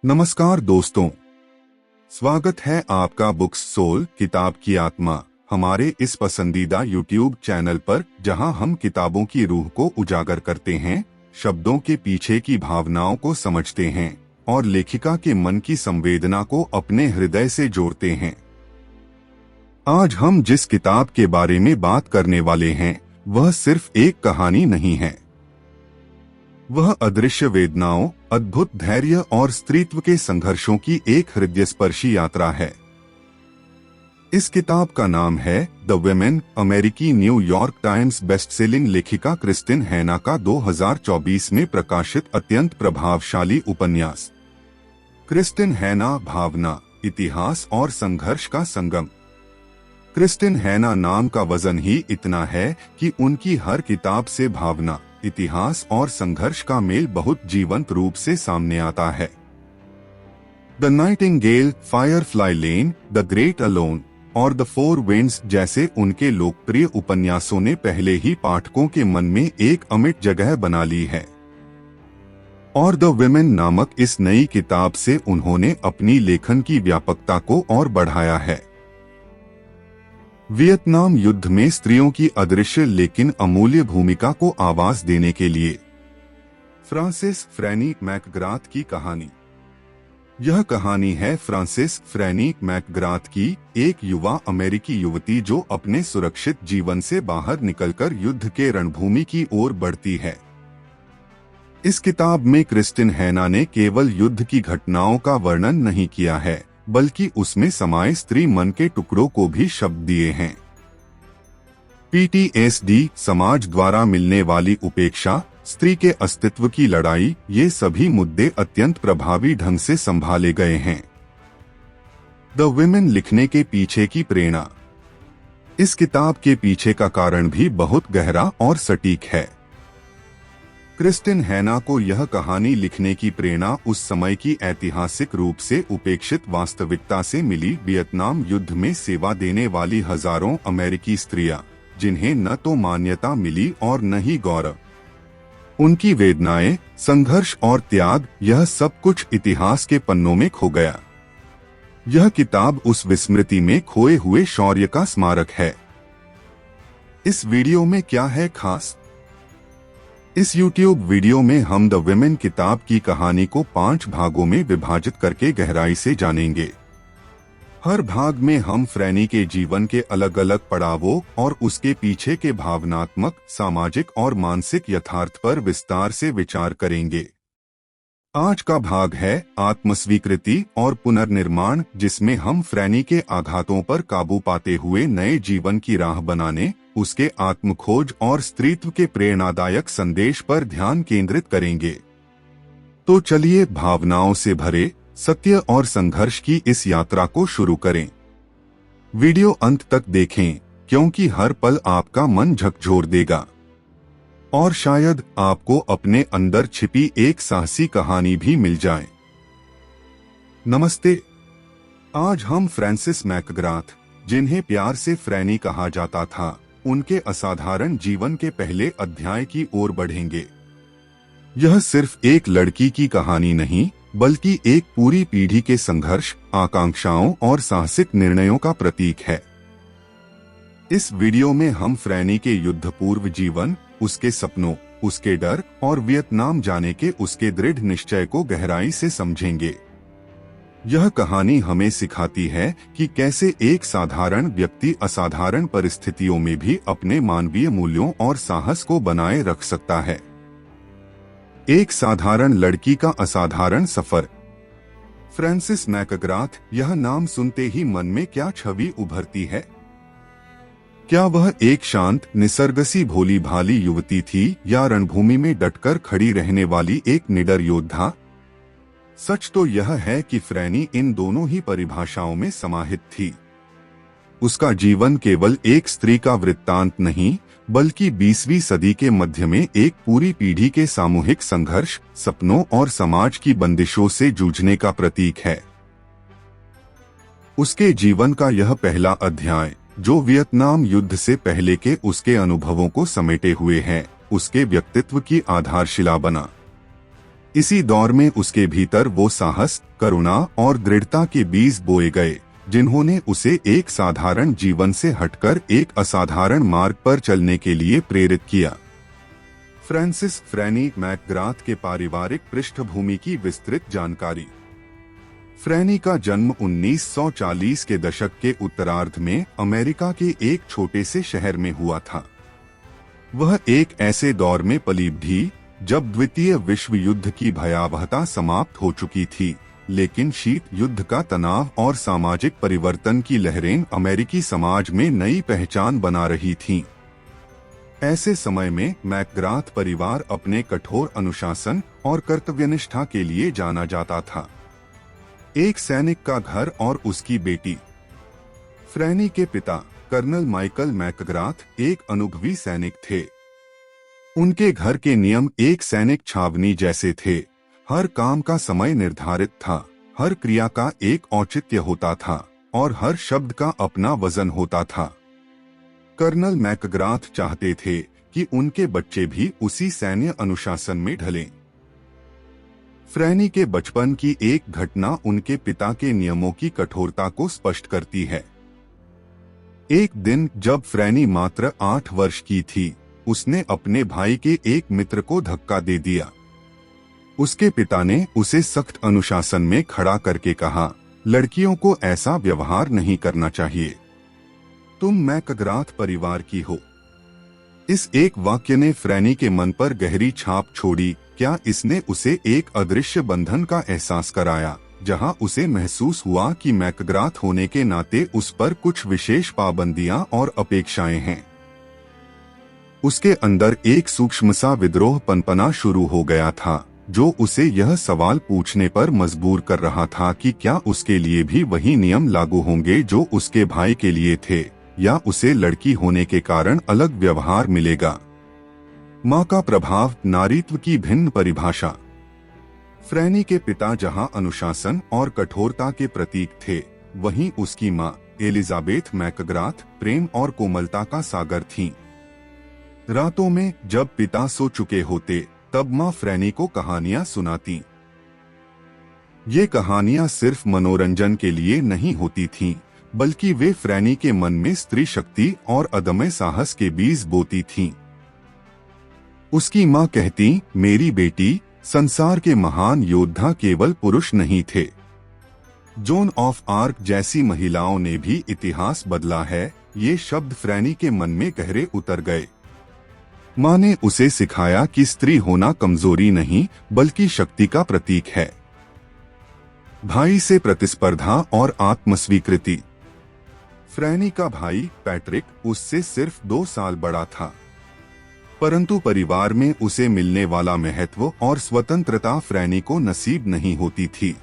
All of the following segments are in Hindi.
नमस्कार दोस्तों, स्वागत है आपका बुक्स सोल किताब की आत्मा हमारे इस पसंदीदा यूट्यूब चैनल पर, जहां हम किताबों की रूह को उजागर करते हैं, शब्दों के पीछे की भावनाओं को समझते हैं और लेखिका के मन की संवेदना को अपने हृदय से जोड़ते हैं। आज हम जिस किताब के बारे में बात करने वाले हैं वह सिर्फ एक कहानी नहीं है। वह अदृश्य वेदनाओं, अद्भुत धैर्य और स्त्रीत्व के संघर्षों की एक हृदयस्पर्शी यात्रा है। इस किताब का नाम है द वुमेन, अमेरिकी न्यूयॉर्क टाइम्स बेस्टसेलिंग लेखिका क्रिस्टिन हैना का 2024 में प्रकाशित अत्यंत प्रभावशाली उपन्यास। क्रिस्टिन हैना भावना, इतिहास और संघर्ष का संगम। क्रिस्टिन हैना नाम का वजन ही इतना है कि उनकी हर किताब से भावना, इतिहास और संघर्ष का मेल बहुत जीवंत रूप से सामने आता है। The Nightingale, Firefly lane, the great alone और द फोर विंड्स जैसे उनके लोकप्रिय उपन्यासों ने पहले ही पाठकों के मन में एक अमिट जगह बना ली है, और द वुमेन नामक इस नई किताब से उन्होंने अपनी लेखन की व्यापकता को और बढ़ाया है। वियतनाम युद्ध में स्त्रियों की अदृश्य लेकिन अमूल्य भूमिका को आवाज देने के लिए फ्रांसिस फ्रैनी मैकग्राथ की कहानी। यह कहानी है फ्रांसिस फ्रैनी मैकग्राथ की, एक युवा अमेरिकी युवती जो अपने सुरक्षित जीवन से बाहर निकलकर युद्ध के रणभूमि की ओर बढ़ती है। इस किताब में क्रिस्टिन हैना ने केवल युद्ध की घटनाओं का वर्णन नहीं किया है, बल्कि उसमें समाये स्त्री मन के टुकड़ों को भी शब्द दिए हैं। PTSD, समाज द्वारा मिलने वाली उपेक्षा, स्त्री के अस्तित्व की लड़ाई, ये सभी मुद्दे अत्यंत प्रभावी ढंग से संभाले गए हैं। द वुमेन लिखने के पीछे की प्रेरणा। इस किताब के पीछे का कारण भी बहुत गहरा और सटीक है। क्रिस्टिन हैना को यह कहानी लिखने की प्रेरणा उस समय की ऐतिहासिक रूप से उपेक्षित वास्तविकता से मिली। वियतनाम युद्ध में सेवा देने वाली हजारों अमेरिकी स्त्रियां, जिन्हें न तो मान्यता मिली और न ही गौरव। उनकी वेदनाएं, संघर्ष और त्याग, यह सब कुछ इतिहास के पन्नों में खो गया। यह किताब उस विस्मृति में खोए हुए शौर्य का स्मारक है। इस वीडियो में क्या है खास? इस YouTube वीडियो में हम द वुमेन किताब की कहानी को 5 भागों में विभाजित करके गहराई से जानेंगे। हर भाग में हम फ्रैनी के जीवन के अलग अलग पड़ावों और उसके पीछे के भावनात्मक, सामाजिक और मानसिक यथार्थ पर विस्तार से विचार करेंगे। आज का भाग है आत्मस्वीकृति और पुनर्निर्माण, जिसमें हम फ्रैनी के आघातों पर काबू पाते हुए नए जीवन की राह बनाने, उसके आत्मखोज और स्त्रीत्व के प्रेरणादायक संदेश पर ध्यान केंद्रित करेंगे। तो चलिए भावनाओं से भरे, सत्य और संघर्ष की इस यात्रा को शुरू करें। वीडियो अंत तक देखें, क्योंकि हर पल आपका मन झकझोर देगा और शायद आपको अपने अंदर छिपी एक साहसी कहानी भी मिल जाए। नमस्ते। आज हम फ्रांसिस मैकग्राथ, जिन्हें प्यार से फ्रैनी कहा जाता था, उनके असाधारण जीवन के पहले अध्याय की ओर बढ़ेंगे। यह सिर्फ एक लड़की की कहानी नहीं, बल्कि एक पूरी पीढ़ी के संघर्ष, आकांक्षाओं और साहसिक निर्णयों का प्रतीक है। इस वीडियो में हम फ्रैनी के युद्धपूर्व जीवन, उसके सपनों, उसके डर और वियतनाम जाने के उसके दृढ़ निश्चय को गहराई से समझेंगे। यह कहानी हमें सिखाती है कि कैसे एक साधारण व्यक्ति असाधारण परिस्थितियों में भी अपने मानवीय मूल्यों और साहस को बनाए रख सकता है। एक साधारण लड़की का असाधारण सफर। फ्रांसिस मैकग्राथ, यह नाम सुनते ही मन में क्या छवि उभरती है? क्या वह एक शांत, निसर्गसी भोली भाली युवती थी, या रणभूमि में डटकर खड़ी रहने वाली एक निडर योद्धा? सच तो यह है कि फ्रैनी इन दोनों ही परिभाषाओं में समाहित थी। उसका जीवन केवल एक स्त्री का वृत्तांत नहीं, बल्कि 20वीं सदी के मध्य में एक पूरी पीढ़ी के सामूहिक संघर्ष, सपनों और समाज की बंदिशों से जूझने का प्रतीक है। उसके जीवन का यह पहला अध्याय, जो वियतनाम युद्ध से पहले के उसके अनुभवों को समेटे हुए है, उसके व्यक्तित्व की आधारशिला बना। इसी दौर में उसके भीतर वो साहस, करुणा और दृढ़ता के बीज बोए गए जिन्होंने उसे एक साधारण जीवन से हटकर एक असाधारण मार्ग पर चलने के लिए प्रेरित किया। फ्रांसिस फ्रैनी मैकग्राथ के पारिवारिक पृष्ठभूमि की विस्तृत जानकारी। फ्रैनी का जन्म 1940 के दशक के उत्तरार्ध में अमेरिका के एक छोटे से शहर में हुआ था। वह एक ऐसे दौर में पली थी जब द्वितीय विश्व युद्ध की भयावहता समाप्त हो चुकी थी, लेकिन शीत युद्ध का तनाव और सामाजिक परिवर्तन की लहरें अमेरिकी समाज में नई पहचान बना रही थीं। ऐसे समय में मैकग्राथ परिवार अपने कठोर अनुशासन और कर्तव्यनिष्ठा के लिए जाना जाता था। एक सैनिक का घर और उसकी बेटी। फ्रैनी के पिता कर्नल माइकल मैकग्राथ एक अनुभवी सैनिक थे। उनके घर के नियम एक सैनिक छावनी जैसे थे। हर काम का समय निर्धारित था, हर क्रिया का एक औचित्य होता था और हर शब्द का अपना वजन होता था। कर्नल मैकग्राथ चाहते थे कि उनके बच्चे भी उसी सैन्य अनुशासन में ढलें। फ्रैनी के बचपन की एक घटना उनके पिता के नियमों की कठोरता को स्पष्ट करती है। एक दिन जब फ्रैनी मात्र 8 वर्ष की थी, उसने अपने भाई के एक मित्र को धक्का दे दिया। उसके पिता ने उसे सख्त अनुशासन में खड़ा करके कहा, लड़कियों को ऐसा व्यवहार नहीं करना चाहिए। तुम मैकग्राथ परिवार की हो। इस एक वाक्य ने फ्रैनी के मन पर गहरी छाप छोड़ी। क्या इसने उसे एक अदृश्य बंधन का एहसास कराया, जहां उसे महसूस हुआ कि मैकग्राथ होने के नाते उस पर कुछ विशेष पाबंदियां और अपेक्षाएं हैं। उसके अंदर एक सूक्ष्म सा विद्रोह पनपना शुरू हो गया था, जो उसे यह सवाल पूछने पर मजबूर कर रहा था कि क्या उसके लिए भी वही नियम लागू होंगे जो उसके भाई के लिए थे, या उसे लड़की होने के कारण अलग व्यवहार मिलेगा। माँ का प्रभाव, नारीत्व की भिन्न परिभाषा। फ्रैनी के पिता जहां अनुशासन और कठोरता के प्रतीक थे, वहीं उसकी माँ एलिजाबेथ मैकग्राथ प्रेम और कोमलता का सागर थीं। रातों में जब पिता सो चुके होते, तब माँ फ्रैनी को कहानियां सुनाती। ये कहानियां सिर्फ मनोरंजन के लिए नहीं होती थीं, बल्कि वे फ्रैनी के मन में स्त्री शक्ति और अदम्य साहस के बीज बोती थीं। उसकी माँ कहती, मेरी बेटी, संसार के महान योद्धा केवल पुरुष नहीं थे। जोन ऑफ आर्क जैसी महिलाओं ने भी इतिहास बदला है। ये शब्द फ्रैनी के मन में गहरे उतर गए। माँ ने उसे सिखाया कि स्त्री होना कमजोरी नहीं, बल्कि शक्ति का प्रतीक है। भाई से प्रतिस्पर्धा और आत्मस्वीकृति। फ्रैनी का भाई पैट्रिक उससे सिर्फ 2 साल बड़ा था, परंतु परिवार में उसे मिलने वाला महत्व और स्वतंत्रता फ्रैनी को नसीब नहीं होती थी।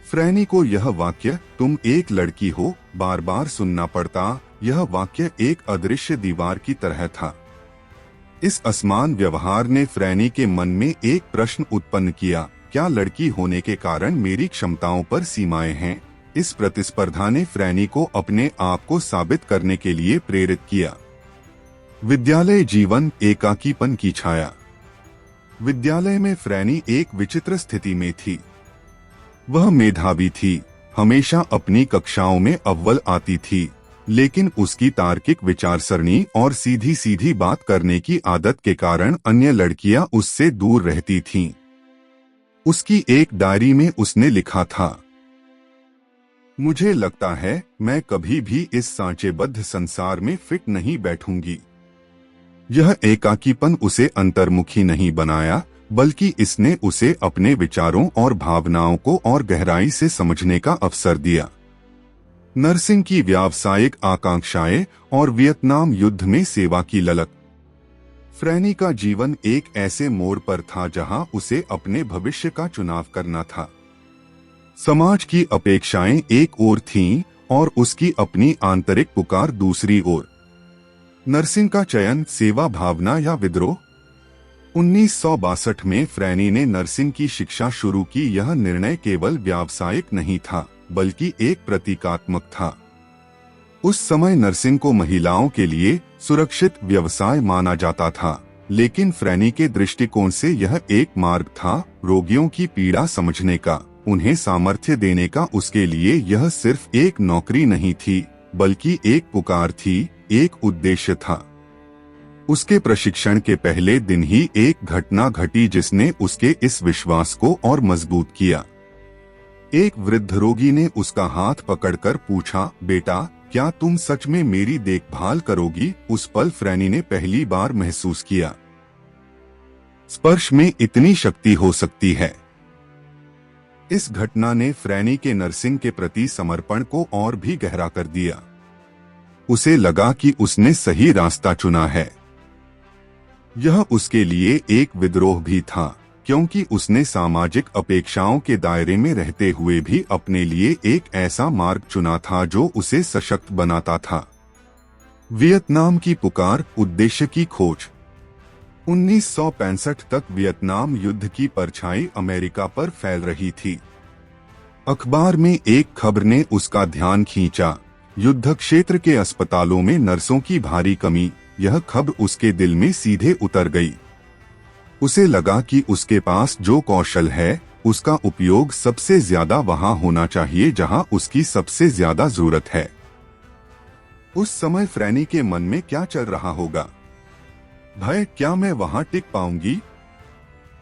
फ्रैनी को यह वाक्य, तुम एक लड़की हो, बार बार सुनना पड़ता। यह वाक्य एक अदृश्य दीवार की तरह था। इस असमान व्यवहार ने फ्रैनी के मन में एक प्रश्न उत्पन्न किया, क्या लड़की होने के कारण मेरी क्षमताओं पर सीमाएं हैं? इस प्रतिस्पर्धा ने फ्रैनी को अपने आप को साबित करने के लिए प्रेरित किया। विद्यालय जीवन, एकाकीपन की छाया। विद्यालय में फ्रैनी एक विचित्र स्थिति में थी। वह मेधावी थी, हमेशा अपनी कक्षाओं में अव्वल आती थी, लेकिन उसकी तार्किक विचारसरणी और सीधी सीधी बात करने की आदत के कारण अन्य लड़कियां उससे दूर रहती थीं। उसकी एक डायरी में उसने लिखा था, मुझे लगता है मैं कभी भी इस सांचेबद्ध संसार में फिट नहीं बैठूंगी। यह एकाकीपन उसे अंतर्मुखी नहीं बनाया, बल्कि इसने उसे अपने विचारों और भावनाओं को और गहराई से समझने का अवसर दिया। नर्सिंग की व्यावसायिक आकांक्षाएं और वियतनाम युद्ध में सेवा की ललक। फ्रैनी का जीवन एक ऐसे मोड़ पर था जहां उसे अपने भविष्य का चुनाव करना था। समाज की अपेक्षाएं एक ओर थीं और उसकी अपनी आंतरिक पुकार दूसरी ओर। नर्सिंग का चयन, सेवा भावना या विद्रोह? 1962 में फ्रैनी ने नर्सिंग की शिक्षा शुरू की। यह निर्णय केवल व्यावसायिक नहीं था, बल्कि एक प्रतीकात्मक था। उस समय नर्सिंग को महिलाओं के लिए सुरक्षित व्यवसाय माना जाता था, लेकिन फ्रैनी के दृष्टिकोण से यह एक मार्ग था, रोगियों की पीड़ा समझने का, उन्हें सामर्थ्य देने का उसके लिए यह सिर्फ एक नौकरी नहीं थी, बल्कि एक पुकार थी, एक उद्देश्य था। उसके प्रशिक्षण के पहले दिन ही एक घटना घटी जिसने उसके इस विश्वास को और मजबूत किया। एक वृद्ध रोगी ने उसका हाथ पकड़कर पूछा, बेटा, क्या तुम सच में मेरी देखभाल करोगी? उस पल फ्रैनी ने पहली बार महसूस किया, स्पर्श में इतनी शक्ति हो सकती है। इस घटना ने फ्रैनी के नर्सिंग के प्रति समर्पण को और भी गहरा कर दिया। उसे लगा कि उसने सही रास्ता चुना है। यह उसके लिए एक विद्रोह भी था, क्योंकि उसने सामाजिक अपेक्षाओं के दायरे में रहते हुए भी अपने लिए एक ऐसा मार्ग चुना था जो उसे सशक्त बनाता था। वियतनाम की पुकार, उद्देश्य की खोज। 1965 तक वियतनाम युद्ध की परछाई अमेरिका पर फैल रही थी। अखबार में एक खबर ने उसका ध्यान खींचा, युद्ध क्षेत्र के अस्पतालों में नर्सों की भारी कमी। यह खबर उसके दिल में सीधे उतर गई। उसे लगा कि उसके पास जो कौशल है, उसका उपयोग सबसे ज्यादा वहां होना चाहिए जहां उसकी सबसे ज्यादा जरूरत है। उस समय फ्रैनी के मन में क्या चल रहा होगा? भय, क्या मैं वहां टिक पाऊंगी?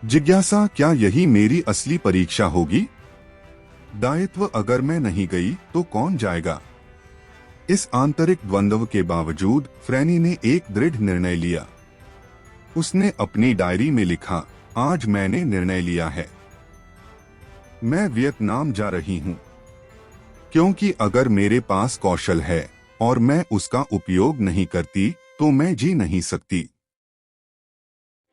जिज्ञासा, क्या यही मेरी असली परीक्षा होगी? दायित्व, अगर मैं नहीं गई तो कौन जाएगा? इस आंतरिक द्वंद्व के बावजूद फ्रैनी ने एक दृढ़ निर्णय लिया। उसने अपनी डायरी में लिखा, आज मैंने निर्णय लिया है, मैं वियतनाम जा रही हूं, क्योंकि अगर मेरे पास कौशल है और मैं उसका उपयोग नहीं करती तो मैं जी नहीं सकती।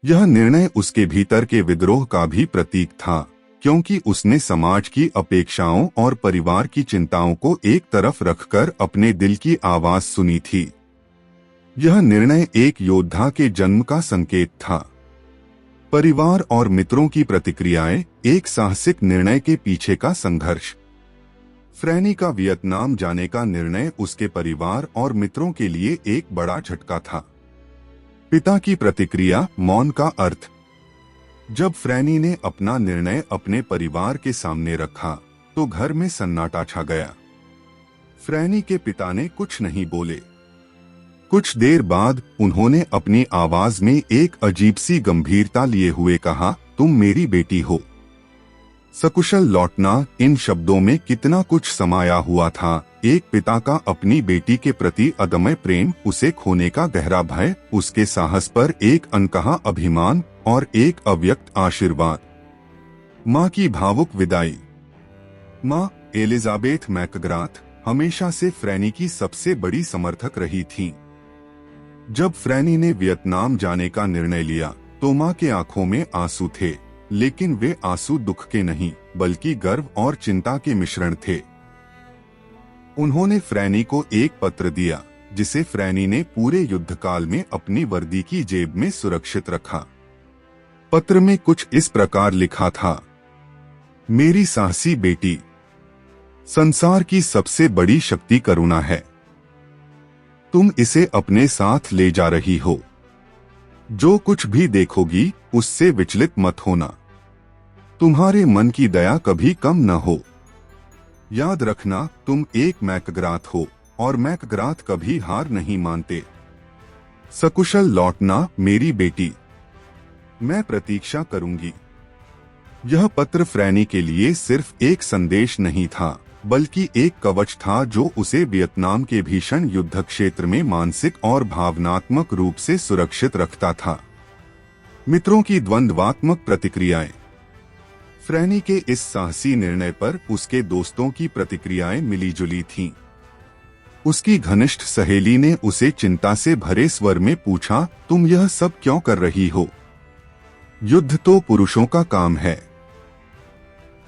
यह निर्णय उसके भीतर के विद्रोह का भी प्रतीक था, क्योंकि उसने समाज की अपेक्षाओं और परिवार की चिंताओं को एक तरफ रखकर अपने दिल की आवाज सुनी थी। यह निर्णय एक योद्धा के जन्म का संकेत था। परिवार और मित्रों की प्रतिक्रियाएं, एक साहसिक निर्णय के पीछे का संघर्ष। फ्रैनी का वियतनाम जाने का निर्णय उसके परिवार और मित्रों के लिए एक बड़ा झटका था। पिता की प्रतिक्रिया, मौन का अर्थ। जब फ्रैनी ने अपना निर्णय अपने परिवार के सामने रखा तो घर में सन्नाटा छा गया। फ्रैनी के पिता ने कुछ नहीं बोले। कुछ देर बाद उन्होंने अपनी आवाज में एक अजीब सी गंभीरता लिए हुए कहा, तुम मेरी बेटी हो। सकुशल लौटना, इन शब्दों में कितना कुछ समाया हुआ था। एक पिता का अपनी बेटी के प्रति अदम्य प्रेम, उसे खोने का गहरा भय, उसके साहस पर एक अनकहा अभिमान और एक अव्यक्त आशीर्वाद। माँ की भावुक विदाई। माँ एलिजाबेथ मैकग्राथ हमेशा से फ्रैनी की सबसे बड़ी समर्थक रही थीं। जब फ्रैनी ने वियतनाम जाने का निर्णय लिया तो माँ के आंखों में आंसू थे, लेकिन वे आंसू दुख के नहीं बल्कि गर्व और चिंता के मिश्रण थे। उन्होंने फ्रैनी को एक पत्र दिया जिसे फ्रैनी ने पूरे युद्धकाल में अपनी वर्दी की जेब में सुरक्षित रखा। पत्र में कुछ इस प्रकार लिखा था, मेरी साहसी बेटी, संसार की सबसे बड़ी शक्ति करुणा है। तुम इसे अपने साथ ले जा रही हो। जो कुछ भी देखोगी उससे विचलित मत होना। तुम्हारे मन की दया कभी कम न हो। याद रखना, तुम एक मैकग्राथ हो और मैकग्राथ कभी हार नहीं मानते। सकुशल लौटना मेरी बेटी, मैं प्रतीक्षा करूंगी। यह पत्र फ्रैनी के लिए सिर्फ एक संदेश नहीं था, बल्कि एक कवच था जो उसे वियतनाम के भीषण युद्ध क्षेत्र में मानसिक और भावनात्मक रूप से सुरक्षित रखता था। मित्रों की द्वंद्वात्मक प्रतिक्रियाएं। फ्रैनी के इस साहसी निर्णय पर उसके दोस्तों की प्रतिक्रियाएं मिलीजुली थीं। उसकी घनिष्ठ सहेली ने उसे चिंता से भरे स्वर में पूछा, तुम यह सब क्यों कर रही हो? युद्ध तो पुरुषों का काम है।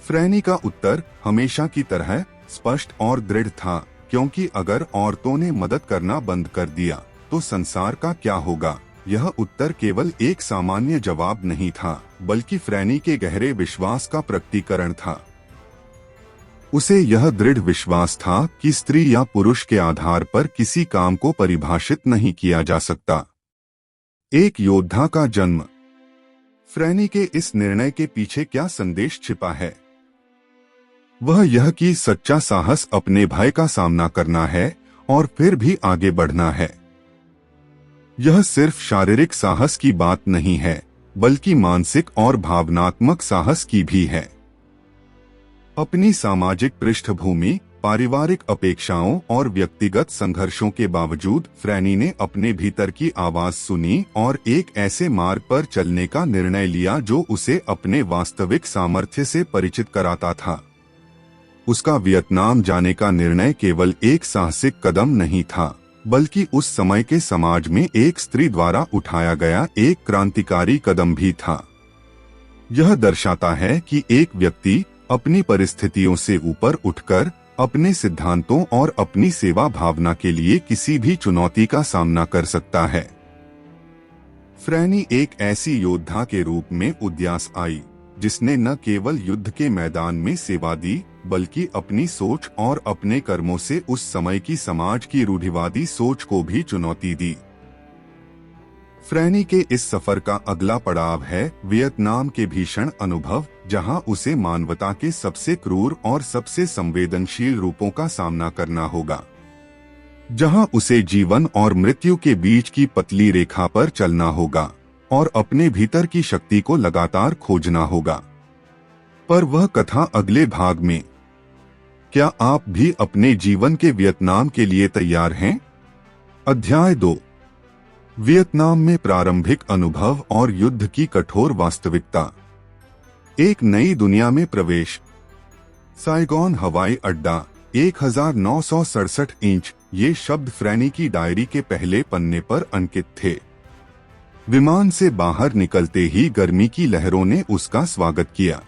फ्रैनी का उत्तर हमेशा की तरह स्पष्ट और दृढ़ था, क्योंकि अगर औरतों ने मदद करना बंद कर दिया तो संसार का क्या होगा? यह उत्तर केवल एक सामान्य जवाब नहीं था, बल्कि फ्रैनी के गहरे विश्वास का प्रकटीकरण था। उसे यह दृढ़ विश्वास था कि स्त्री या पुरुष के आधार पर किसी काम को परिभाषित नहीं किया जा सकता। एक योद्धा का जन्म। फ्रैनी के इस निर्णय के पीछे क्या संदेश छिपा है? वह यह कि सच्चा साहस अपने भय का सामना करना है और फिर भी आगे बढ़ना है। यह सिर्फ शारीरिक साहस की बात नहीं है, बल्कि मानसिक और भावनात्मक साहस की भी है। अपनी सामाजिक पृष्ठभूमि, पारिवारिक अपेक्षाओं और व्यक्तिगत संघर्षों के बावजूद फ्रैनी ने अपने भीतर की आवाज सुनी और एक ऐसे मार्ग पर चलने का निर्णय लिया जो उसे अपने वास्तविक सामर्थ्य से परिचित कराता था। उसका वियतनाम जाने का निर्णय केवल एक साहसिक कदम नहीं था, बल्कि उस समय के समाज में एक स्त्री द्वारा उठाया गया एक क्रांतिकारी कदम भी था। यह दर्शाता है कि एक व्यक्ति अपनी परिस्थितियों से ऊपर उठकर अपने सिद्धांतों और अपनी सेवा भावना के लिए किसी भी चुनौती का सामना कर सकता है। फ्रैनी एक ऐसी योद्धा के रूप में उदयास आई, जिसने न केवल युद्ध के मैदान में सेवा दी, बल्कि अपनी सोच और अपने कर्मों से उस समय की समाज की रूढ़िवादी सोच को भी चुनौती दी। फ्रैनी के इस सफर का अगला पड़ाव है वियतनाम के भीषण अनुभव, जहां उसे मानवता के सबसे क्रूर और सबसे संवेदनशील रूपों का सामना करना होगा, जहां उसे जीवन और मृत्यु के बीच की पतली रेखा पर चलना होगा और अपने भीतर की शक्ति को लगातार खोजना होगा। पर वह कथा अगले भाग में। क्या आप भी अपने जीवन के वियतनाम के लिए तैयार हैं? अध्याय 2, वियतनाम में प्रारंभिक अनुभव और युद्ध की कठोर वास्तविकता। एक नई दुनिया में प्रवेश। साइगोन हवाई अड्डा, 1967 इंच। ये शब्द फ्रैनी की डायरी के पहले पन्ने पर अंकित थे। विमान से बाहर निकलते ही गर्मी की लहरों ने उसका स्वागत किया।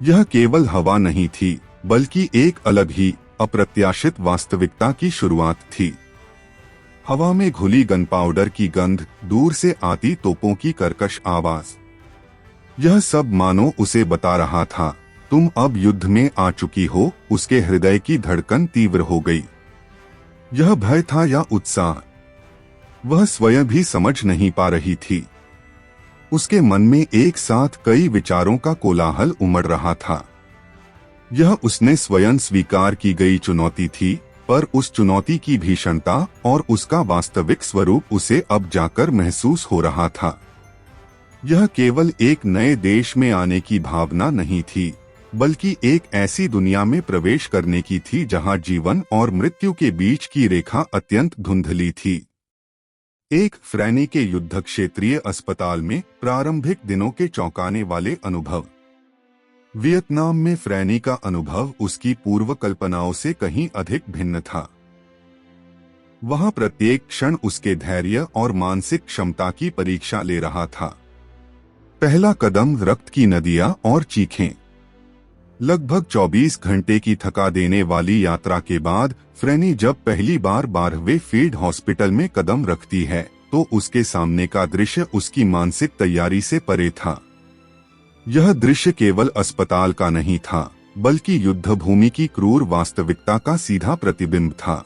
यह केवल हवा नहीं थी, बल्कि एक अलग ही अप्रत्याशित वास्तविकता की शुरुआत थी। हवा में घुली गन पाउडर की गंध, दूर से आती तोपों की कर्कश आवाज, यह सब मानो उसे बता रहा था, तुम अब युद्ध में आ चुकी हो। उसके हृदय की धड़कन तीव्र हो गई। यह भय था या उत्साह, वह स्वयं भी समझ नहीं पा रही थी। उसके मन में एक साथ कई विचारों का कोलाहल उमड़ रहा था। यह उसने स्वयं स्वीकार की गई चुनौती थी, पर उस चुनौती की भीषणता और उसका वास्तविक स्वरूप उसे अब जाकर महसूस हो रहा था। यह केवल एक नए देश में आने की भावना नहीं थी, बल्कि एक ऐसी दुनिया में प्रवेश करने की थी जहां जीवन और मृत्यु के बीच की रेखा अत्यंत धुंधली थी। एक फ्रैनी के युद्ध क्षेत्रीय अस्पताल में प्रारंभिक दिनों के चौंकाने वाले अनुभव। वियतनाम में फ्रैनी का अनुभव उसकी पूर्व कल्पनाओं से कहीं अधिक भिन्न था। वहां प्रत्येक क्षण उसके धैर्य और मानसिक क्षमता की परीक्षा ले रहा था। पहला कदम, रक्त की नदियां और चीखें। लगभग 24 घंटे की थका देने वाली यात्रा के बाद फ्रैनी जब पहली बार 12वें फील्ड हॉस्पिटल में कदम रखती है, तो उसके सामने का दृश्य उसकी मानसिक तैयारी से परे था। यह दृश्य केवल अस्पताल का नहीं था, बल्कि युद्ध भूमि की क्रूर वास्तविकता का सीधा प्रतिबिंब था।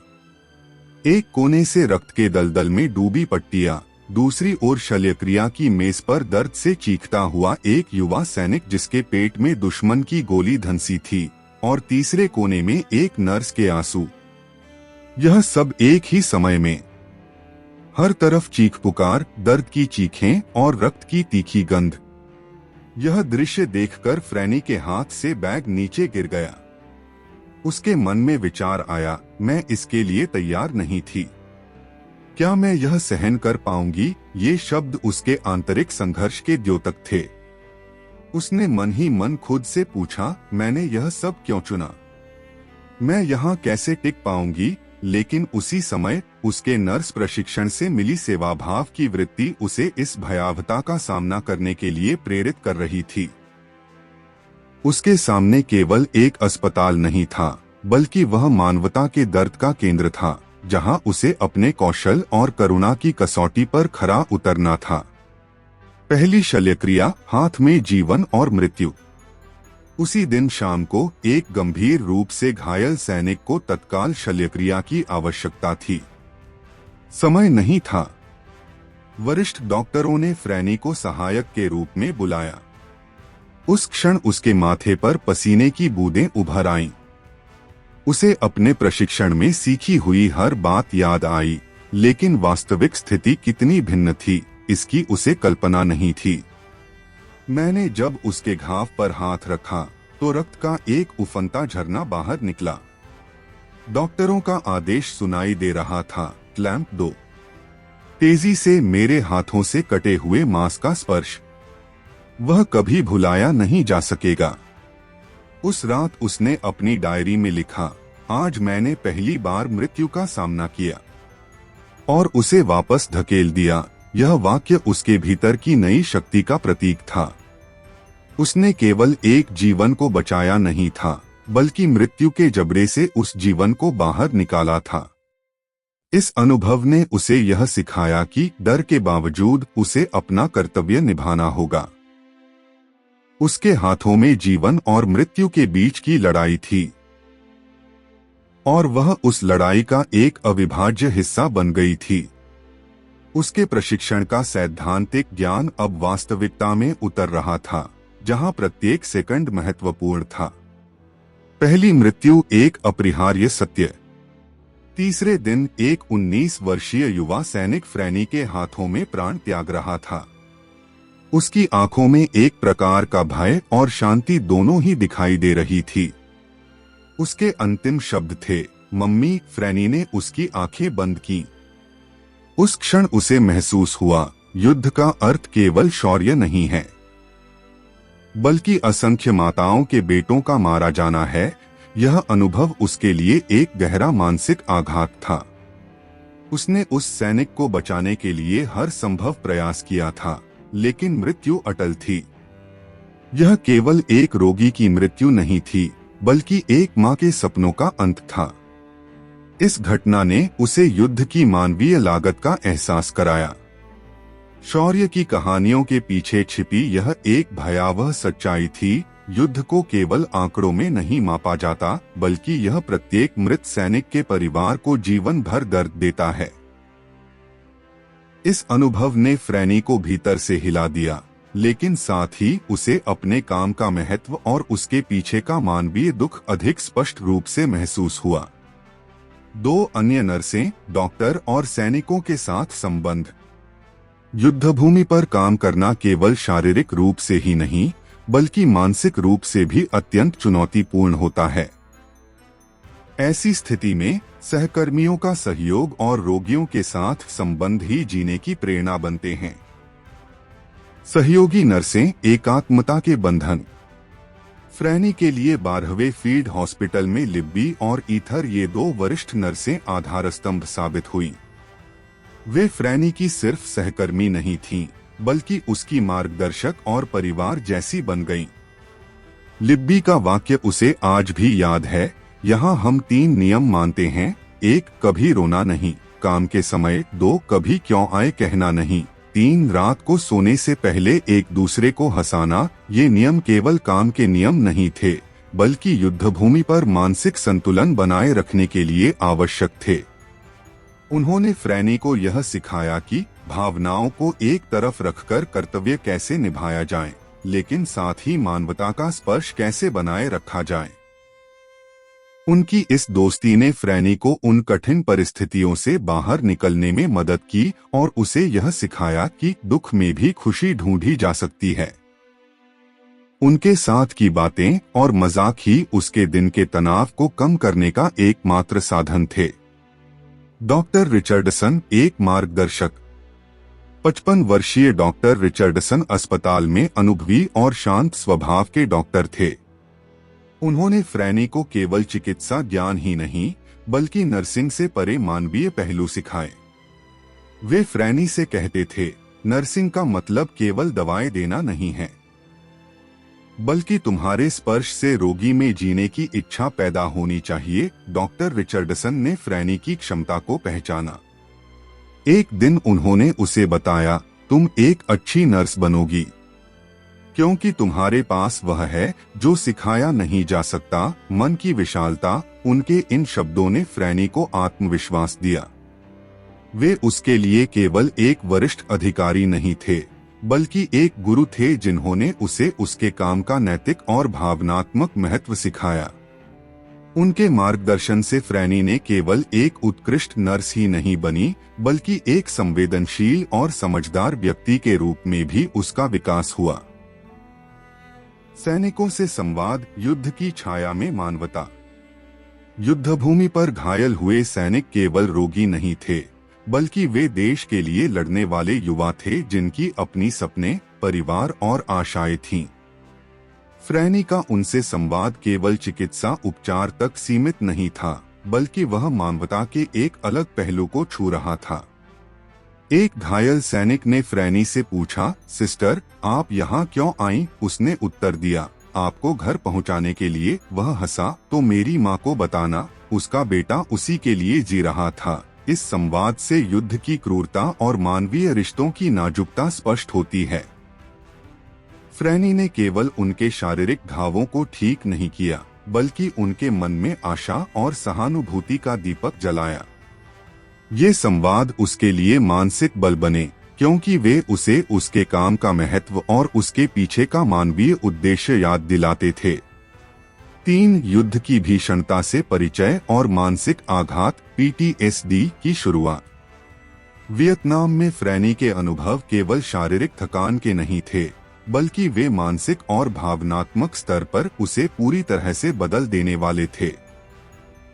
एक कोने से रक्त के दलदल में डूबी पट्टियां, दूसरी ओर शल्यक्रिया की मेज पर दर्द से चीखता हुआ एक युवा सैनिक जिसके पेट में दुश्मन की गोली धंसी थी, और तीसरे कोने में एक नर्स के आंसू। यह सब एक ही समय में। हर तरफ चीख पुकार, दर्द की चीखें और रक्त की तीखी गंध। यह दृश्य देखकर फ्रैनी के हाथ से बैग नीचे गिर गया। उसके मन में विचार आया, मैं इसके लिए तैयार नहीं थी। क्या मैं यह सहन कर पाऊंगी? ये शब्द उसके आंतरिक संघर्ष के द्योतक थे। उसने मन ही मन खुद से पूछा, मैंने यह सब क्यों चुना? मैं यहाँ कैसे टिक पाऊंगी? लेकिन उसी समय उसके नर्स प्रशिक्षण से मिली सेवाभाव की वृत्ति उसे इस भयावहता का सामना करने के लिए प्रेरित कर रही थी। उसके सामने केवल एक अस्पताल नहीं था, बल्कि वह मानवता के दर्द का केंद्र था, जहां उसे अपने कौशल और करुणा की कसौटी पर खरा उतरना था। पहली शल्यक्रिया, हाथ में जीवन और मृत्यु। उसी दिन शाम को एक गंभीर रूप से घायल सैनिक को तत्काल शल्यक्रिया की आवश्यकता थी। समय नहीं था। वरिष्ठ डॉक्टरों ने फ्रैनी को सहायक के रूप में बुलाया। उस क्षण उसके माथे पर पसीने की बूंदें उभर आईं। उसे अपने प्रशिक्षण में सीखी हुई हर बात याद आई, लेकिन वास्तविक स्थिति कितनी भिन्न थी, इसकी उसे कल्पना नहीं थी। मैंने जब उसके घाव पर हाथ रखा तो रक्त का एक उफनता झरना बाहर निकला। डॉक्टरों का आदेश सुनाई दे रहा था, क्लैंप दो। तेजी से मेरे हाथों से कटे हुए मांस का स्पर्श, वह कभी भुलाया नहीं जा सकेगा। उस रात उसने अपनी डायरी में लिखा, आज मैंने पहली बार मृत्यु का सामना किया, और उसे वापस धकेल दिया। यह वाक्य उसके भीतर की नई शक्ति का प्रतीक था। उसने केवल एक जीवन को बचाया नहीं था, बल्कि मृत्यु के जबड़े से उस जीवन को बाहर निकाला था। इस अनुभव ने उसे यह सिखाया कि डर के बावजूद उसे अपना कर्तव्य निभाना होगा। उसके हाथों में जीवन और मृत्यु के बीच की लड़ाई थी, और वह उस लड़ाई का एक अविभाज्य हिस्सा बन गई थी। उसके प्रशिक्षण का सैद्धांतिक ज्ञान अब वास्तविकता में उतर रहा था, जहां प्रत्येक सेकंड महत्वपूर्ण था। पहली मृत्यु एक अपरिहार्य सत्य। तीसरे दिन एक 19 वर्षीय युवा सैनिक फ्रैनी के हाथों में प्राण त्याग रहा था। उसकी आंखों में एक प्रकार का भय और शांति दोनों ही दिखाई दे रही थी। उसके अंतिम शब्द थे, मम्मी। फ्रैनी ने उसकी आंखें बंद की। उस क्षण उसे महसूस हुआ, युद्ध का अर्थ केवल शौर्य नहीं है, बल्कि असंख्य माताओं के बेटों का मारा जाना है। यह अनुभव उसके लिए एक गहरा मानसिक आघात था। उसने उस सैनिक को बचाने के लिए हर संभव प्रयास किया था, लेकिन मृत्यु अटल थी। यह केवल एक रोगी की मृत्यु नहीं थी, बल्कि एक मां के सपनों का अंत था। इस घटना ने उसे युद्ध की मानवीय लागत का एहसास कराया। शौर्य की कहानियों के पीछे छिपी यह एक भयावह सच्चाई थी, युद्ध को केवल आंकड़ों में नहीं मापा जाता, बल्कि यह प्रत्येक मृत सैनिक के परिवार को जीवन भर दर्द देता है। इस अनुभव ने फ्रैनी को भीतर से हिला दिया, लेकिन साथ ही उसे अपने काम का महत्व और उसके पीछे का मानवीय दुख अधिक स्पष्ट रूप से महसूस हुआ। 2 अन्य नर्सें, डॉक्टर और सैनिकों के साथ संबंध। युद्धभूमि पर काम करना केवल शारीरिक रूप से ही नहीं, बल्कि मानसिक रूप से भी अत्यंत चुनौतीपूर्ण होता है। ऐसी स्थिति में सहकर्मियों का सहयोग और रोगियों के साथ संबंध ही जीने की प्रेरणा बनते हैं। सहयोगी नर्सें, एकात्मता के बंधन। फ्रैनी के लिए 12वें फील्ड हॉस्पिटल में लिब्बी और ईथर, ये 2 वरिष्ठ नर्सें आधारस्तंभ साबित हुई। वे फ्रैनी की सिर्फ सहकर्मी नहीं थीं, बल्कि उसकी मार्गदर्शक और परिवार जैसी बन गईं। लिब्बी का वाक्य उसे आज भी याद है, यहाँ हम 3 नियम मानते हैं। 1, कभी रोना नहीं काम के समय। 2, कभी क्यों आए कहना नहीं। 3, रात को सोने से पहले एक दूसरे को हंसाना। ये नियम केवल काम के नियम नहीं थे, बल्कि युद्धभूमि पर मानसिक संतुलन बनाए रखने के लिए आवश्यक थे। उन्होंने फ्रैनी को यह सिखाया कि भावनाओं को एक तरफ रखकर कर्तव्य कैसे निभाया जाए, लेकिन साथ ही मानवता का स्पर्श कैसे बनाए रखा जाए। उनकी इस दोस्ती ने फ्रैनी को उन कठिन परिस्थितियों से बाहर निकलने में मदद की और उसे यह सिखाया कि दुख में भी खुशी ढूंढी जा सकती है। उनके साथ की बातें और मजाक ही उसके दिन के तनाव को कम करने का एकमात्र साधन थे। डॉक्टर रिचर्डसन, एक मार्गदर्शक। 55 वर्षीय डॉक्टर रिचर्डसन अस्पताल में अनुभवी और शांत स्वभाव के डॉक्टर थे। उन्होंने फ्रैनी को केवल चिकित्सा ज्ञान ही नहीं, बल्कि नर्सिंग से परे मानवीय पहलू सिखाए। वे फ्रैनी से कहते थे, नर्सिंग का मतलब केवल दवाएं देना नहीं है, बल्कि तुम्हारे स्पर्श से रोगी में जीने की इच्छा पैदा होनी चाहिए। डॉक्टर रिचर्डसन ने फ्रैनी की क्षमता को पहचाना। एक दिन उन्होंने उसे बताया, तुम एक अच्छी नर्स बनोगी, क्योंकि तुम्हारे पास वह है जो सिखाया नहीं जा सकता, मन की विशालता। उनके इन शब्दों ने फ्रैनी को आत्मविश्वास दिया। वे उसके लिए केवल एक वरिष्ठ अधिकारी नहीं थे, बल्कि एक गुरु थे जिन्होंने उसे उसके काम का नैतिक और भावनात्मक महत्व सिखाया। उनके मार्गदर्शन से फ्रैनी ने केवल एक उत्कृष्ट नर्स ही नहीं बनी, बल्कि एक संवेदनशील और समझदार व्यक्ति के रूप में भी उसका विकास हुआ। सैनिकों से संवाद, युद्ध की छाया में मानवता। युद्धभूमि पर घायल हुए सैनिक केवल रोगी नहीं थे, बल्कि वे देश के लिए लड़ने वाले युवा थे जिनकी अपनी सपने, परिवार और आशाएं थीं। फ्रैनी का उनसे संवाद केवल चिकित्सा उपचार तक सीमित नहीं था, बल्कि वह मानवता के एक अलग पहलू को छू रहा था। एक घायल सैनिक ने फ्रैनी से पूछा, सिस्टर, आप यहाँ क्यों आईं? उसने उत्तर दिया, आपको घर पहुँचाने के लिए। वह हंसा, तो मेरी माँ को बताना, उसका बेटा उसी के लिए जी रहा था। इस संवाद से युद्ध की क्रूरता और मानवीय रिश्तों की नाजुकता स्पष्ट होती है। फ्रैनी ने केवल उनके शारीरिक घावों को ठीक नहीं किया, बल्कि उनके मन में आशा और सहानुभूति का दीपक जलाया। ये संवाद उसके लिए मानसिक बल बने, क्योंकि वे उसे उसके काम का महत्व और उसके पीछे का मानवीय उद्देश्य याद दिलाते थे। 3 युद्ध की भीषणता से परिचय और मानसिक आघात, PTSD की शुरुआत। वियतनाम में फ्रैनी के अनुभव केवल शारीरिक थकान के नहीं थे, बल्कि वे मानसिक और भावनात्मक स्तर पर उसे पूरी तरह से बदल देने वाले थे।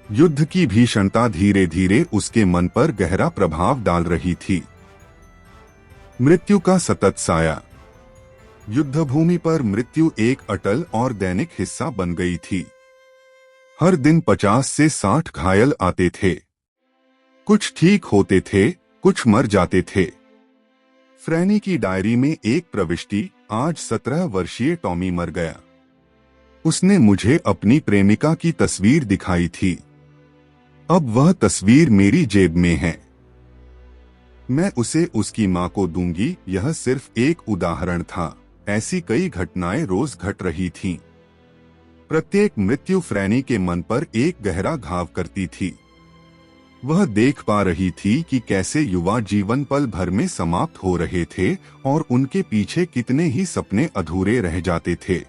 युद्ध की भीषणता धीरे धीरे उसके मन पर गहरा प्रभाव डाल रही थी। मृत्यु का सतत साया। युद्धभूमि पर मृत्यु एक अटल और दैनिक हिस्सा बन गई थी। हर दिन 50 से 60 घायल आते थे। कुछ ठीक होते थे, कुछ मर जाते थे। फ्रैनी की डायरी में एक प्रविष्टि, आज 17 वर्षीय टॉमी मर गया। उसने मुझे अपनी प्रेमिका की तस्वीर दिखाई थी। अब वह तस्वीर मेरी जेब में है। मैं उसे उसकी मां को दूंगी। यह सिर्फ एक उदाहरण था। ऐसी कई घटनाएं रोज घट रही थीं। प्रत्येक मृत्यु फ्रैनी के मन पर एक गहरा घाव करती थी। वह देख पा रही थी कि कैसे युवा जीवन पल भर में समाप्त हो रहे थे और उनके पीछे कितने ही सपने अधूरे रह जाते थे।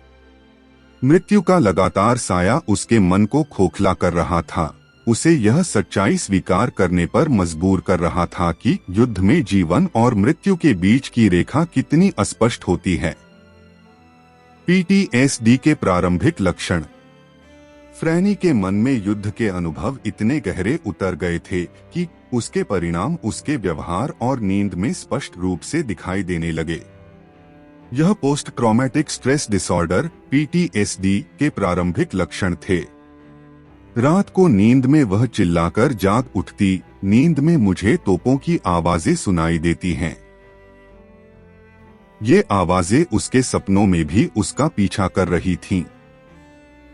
मृत्यु का लगातार साया उसके मन को खोखला कर रहा था। उसे यह सच्चाई स्वीकार करने पर मजबूर कर रहा था कि युद्ध में जीवन और मृत्यु के बीच की रेखा कितनी अस्पष्ट होती है। PTSD के प्रारंभिक लक्षण। फ्रैनी के मन में युद्ध के अनुभव इतने गहरे उतर गए थे कि उसके परिणाम उसके व्यवहार और नींद में स्पष्ट रूप से दिखाई देने लगे। यह post traumatic stress disorder PTSD के प्रारंभिक लक्षण थे। रात को नींद में वह चिल्लाकर जाग उठती, नींद में मुझे तोपों की आवाजें सुनाई देती हैं। ये आवाजें उसके सपनों में भी उसका पीछा कर रही थीं।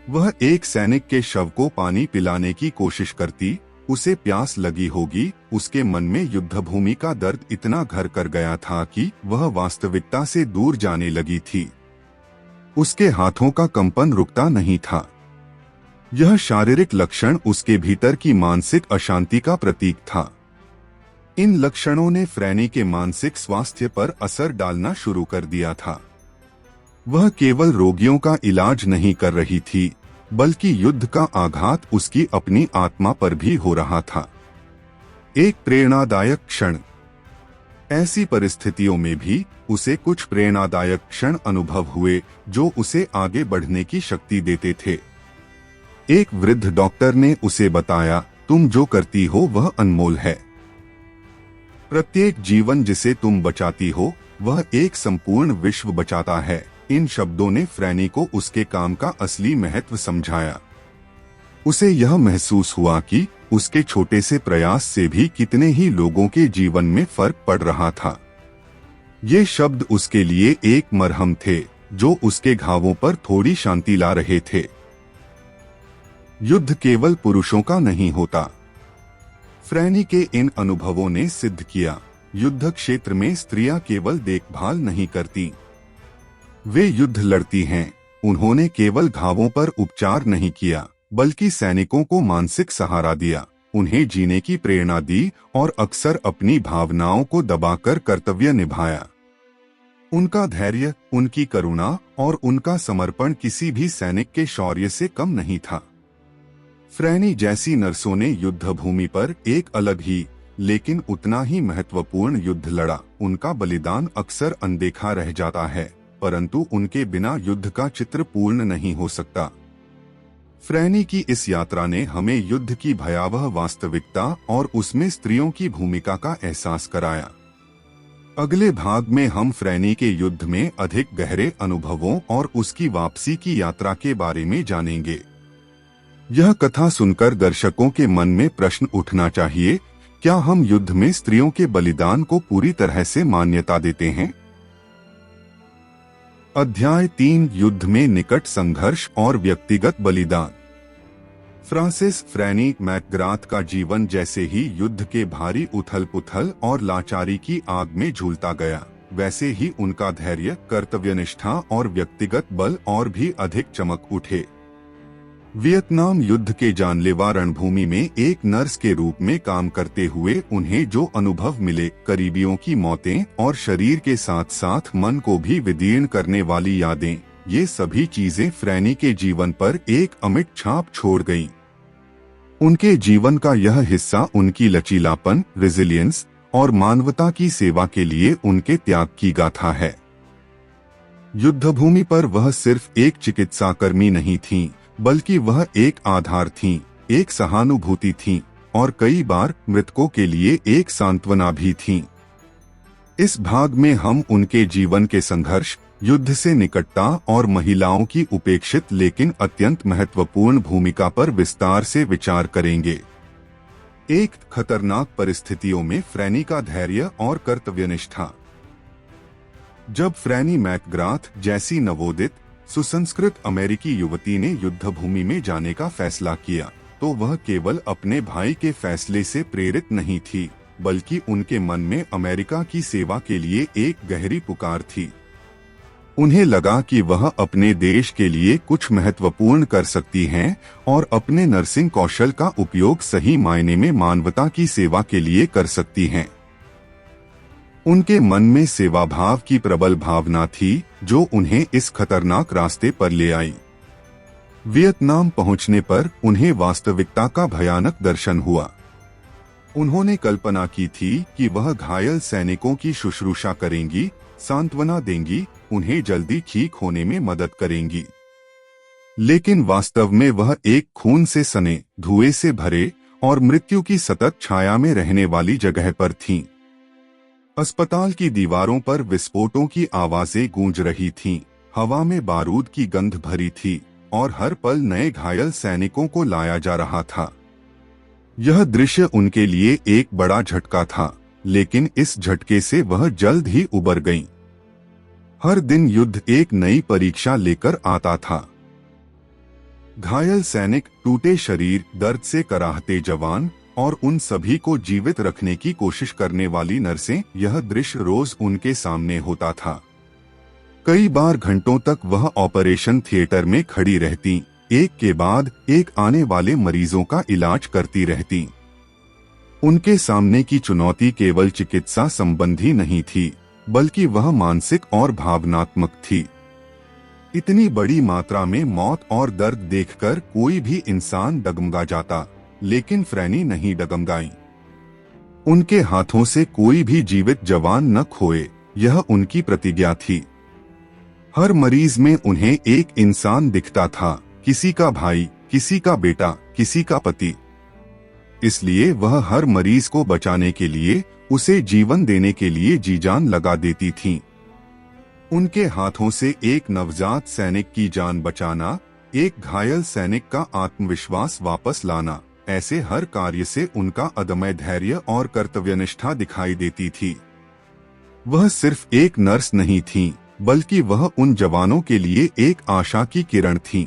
वह एक सैनिक के शव को पानी पिलाने की कोशिश करती, उसे प्यास लगी होगी। उसके मन में युद्धभूमि का दर्द इतना घर कर गया था कि वह वास्तविकता से दूर जाने लगी थी। उसके हाथों का कंपन रुकता नहीं था। यह शारीरिक लक्षण उसके भीतर की मानसिक अशांति का प्रतीक था। इन लक्षणों ने फ्रैनी के मानसिक स्वास्थ्य पर असर डालना शुरू कर दिया था। वह केवल रोगियों का इलाज नहीं कर रही थी, बल्कि युद्ध का आघात उसकी अपनी आत्मा पर भी हो रहा था। एक प्रेरणादायक क्षण। ऐसी परिस्थितियों में भी उसे कुछ प्रेरणादायक क्षण अनुभव हुए जो उसे आगे बढ़ने की शक्ति देते थे। एक वृद्ध डॉक्टर ने उसे बताया, तुम जो करती हो वह अनमोल है। प्रत्येक जीवन जिसे तुम बचाती हो वह एक संपूर्ण विश्व बचाता है। इन शब्दों ने फ्रैनी को उसके काम का असली महत्व समझाया। उसे यह महसूस हुआ कि उसके छोटे से प्रयास से भी कितने ही लोगों के जीवन में फर्क पड़ रहा था। ये शब्द उसके लिए एक मरहम थे जो उसके घावों पर थोड़ी शांति ला रहे थे। युद्ध केवल पुरुषों का नहीं होता। फ्रैनी के इन अनुभवों ने सिद्ध किया, युद्ध क्षेत्र में स्त्रियां केवल देखभाल नहीं करती, वे युद्ध लड़ती हैं। उन्होंने केवल घावों पर उपचार नहीं किया, बल्कि सैनिकों को मानसिक सहारा दिया, उन्हें जीने की प्रेरणा दी और अक्सर अपनी भावनाओं को दबाकर कर्तव्य निभाया। उनका धैर्य, उनकी करुणा और उनका समर्पण किसी भी सैनिक के शौर्य से कम नहीं था। फ्रैनी जैसी नर्सों ने युद्ध भूमि पर एक अलग ही लेकिन उतना ही महत्वपूर्ण युद्ध लड़ा। उनका बलिदान अक्सर अनदेखा रह जाता है, परंतु उनके बिना युद्ध का चित्र पूर्ण नहीं हो सकता। फ्रैनी की इस यात्रा ने हमें युद्ध की भयावह वास्तविकता और उसमें स्त्रियों की भूमिका का एहसास कराया। अगले भाग में हम फ्रैनी के युद्ध में अधिक गहरे अनुभवों और उसकी वापसी की यात्रा के बारे में जानेंगे। यह कथा सुनकर दर्शकों के मन में प्रश्न उठना चाहिए, क्या हम युद्ध में स्त्रियों के बलिदान को पूरी तरह से मान्यता देते हैं? अध्याय 3, युद्ध में निकट संघर्ष और व्यक्तिगत बलिदान। फ्रांसिस फ्रैनी मैकग्राथ का जीवन जैसे ही युद्ध के भारी उथल-पुथल और लाचारी की आग में झूलता गया, वैसे ही उनका धैर्य, कर्तव्यनिष्ठा और व्यक्तिगत बल और भी अधिक चमक उठे। वियतनाम युद्ध के जानलेवा रणभूमि में एक नर्स के रूप में काम करते हुए उन्हें जो अनुभव मिले, करीबियों की मौतें और शरीर के साथ साथ मन को भी विदीर्ण करने वाली यादें, ये सभी चीजें फ्रैनी के जीवन पर एक अमिट छाप छोड़ गईं। उनके जीवन का यह हिस्सा उनकी लचीलापन, रेजिलियंस और मानवता की सेवा के लिए उनके त्याग की गाथा है। युद्धभूमि पर वह सिर्फ एक चिकित्साकर्मी नहीं थीं, बल्कि वह एक आधार थीं, एक सहानुभूति थीं और कई बार मृतकों के लिए एक सांत्वना भी थीं। इस भाग में हम उनके जीवन के संघर्ष, युद्ध से निकटता और महिलाओं की उपेक्षित लेकिन अत्यंत महत्वपूर्ण भूमिका पर विस्तार से विचार करेंगे। एक खतरनाक परिस्थितियों में फ्रैनी का धैर्य और कर्तव्यनिष्ठा। जब फ्रैनी मैकग्राथ जैसी नवोदित सुसंस्कृत अमेरिकी युवती ने युद्धभूमि में जाने का फैसला किया, तो वह केवल अपने भाई के फैसले से प्रेरित नहीं थी, बल्कि उनके मन में अमेरिका की सेवा के लिए एक गहरी पुकार थी। उन्हें लगा कि वह अपने देश के लिए कुछ महत्वपूर्ण कर सकती हैं और अपने नर्सिंग कौशल का उपयोग सही मायने में मानवता की सेवा के लिए कर सकती हैं। उनके मन में सेवा भाव की प्रबल भावना थी, जो उन्हें इस खतरनाक रास्ते पर ले आई। वियतनाम पहुंचने पर उन्हें वास्तविकता का भयानक दर्शन हुआ। उन्होंने कल्पना की थी कि वह घायल सैनिकों की शुश्रूषा करेंगी, सांत्वना देंगी, उन्हें जल्दी ठीक होने में मदद करेंगी। लेकिन वास्तव में वह एक खून से सने, धुएं से भरे और मृत्यु की सतत छाया में रहने वाली जगह पर थीं। अस्पताल की दीवारों पर विस्फोटों की आवाजें गूंज रही थीं, हवा में बारूद की गंध भरी थी और हर पल नए घायल सैनिकों को लाया जा रहा था। यह दृश्य उनके लिए एक बड़ा झटका था, लेकिन इस झटके से वह जल्द ही उबर गईं। हर दिन युद्ध एक नई परीक्षा लेकर आता था। घायल सैनिक, टूटे शरीर, दर्द से कराहते जवान और उन सभी को जीवित रखने की कोशिश करने वाली नर्सें, यह दृश्य रोज उनके सामने होता था। कई बार घंटों तक वह ऑपरेशन थिएटर में खड़ी रहती, एक के बाद एक आने वाले मरीजों का इलाज करती रहती। उनके सामने की चुनौती केवल चिकित्सा संबंधी नहीं थी, बल्कि वह मानसिक और भावनात्मक थी। इतनी बड़ी मात्रा में मौत और दर्द देखकर कोई भी इंसान डगमगा जाता, लेकिन फ्रैनी नहीं डगमगाई। उनके हाथों से कोई भी जीवित जवान न खोए, यह उनकी प्रतिज्ञा थी। हर मरीज में उन्हें एक इंसान दिखता था, किसी का भाई, किसी का बेटा, किसी का पति। इसलिए वह हर मरीज को बचाने के लिए, उसे जीवन देने के लिए जी जान लगा देती थीं। उनके हाथों से एक नवजात सैनिक की जान बचाना, एक घायल सैनिक का आत्मविश्वास वापस लाना, ऐसे हर कार्य से उनका अदम्य धैर्य और कर्तव्यनिष्ठा दिखाई देती थी। वह सिर्फ एक नर्स नहीं थीं, बल्कि वह उन जवानों के लिए एक आशा की किरण थीं।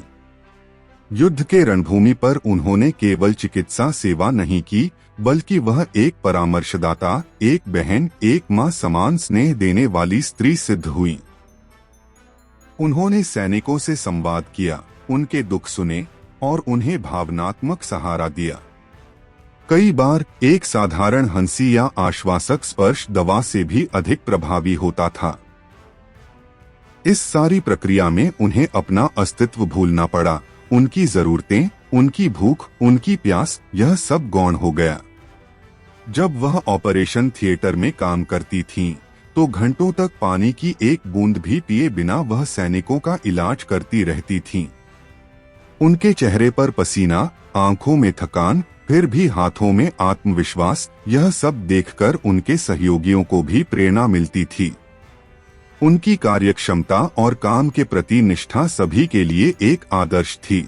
युद्ध के रणभूमि पर उन्होंने केवल चिकित्सा सेवा नहीं की, बल्कि वह एक परामर्शदाता, एक बहन, एक मां समान स्नेह देने वाली स्त्री सिद्ध हुई। उन्होंने सैनिकों से संवाद किया, उनके दुख सुने और उन्हें भावनात्मक सहारा दिया। कई बार एक साधारण हंसी या आश्वासक स्पर्श दवा से भी अधिक प्रभावी होता था। इस सारी प्रक्रिया में उन्हें अपना अस्तित्व भूलना पड़ा। उनकी जरूरतें, उनकी भूख, उनकी प्यास, यह सब गौण हो गया। जब वह ऑपरेशन थिएटर में काम करती थीं, तो घंटों तक पानी की एक बूंद भी पिए बिना वह सैनिकों का इलाज करती रहती थीं। उनके चेहरे पर पसीना, आंखों में थकान, फिर भी हाथों में आत्मविश्वास, यह सब देखकर उनके सहयोगियों को भी प्रेरणा मिलती थी। उनकी कार्यक्षमता और काम के प्रति निष्ठा सभी के लिए एक आदर्श थी।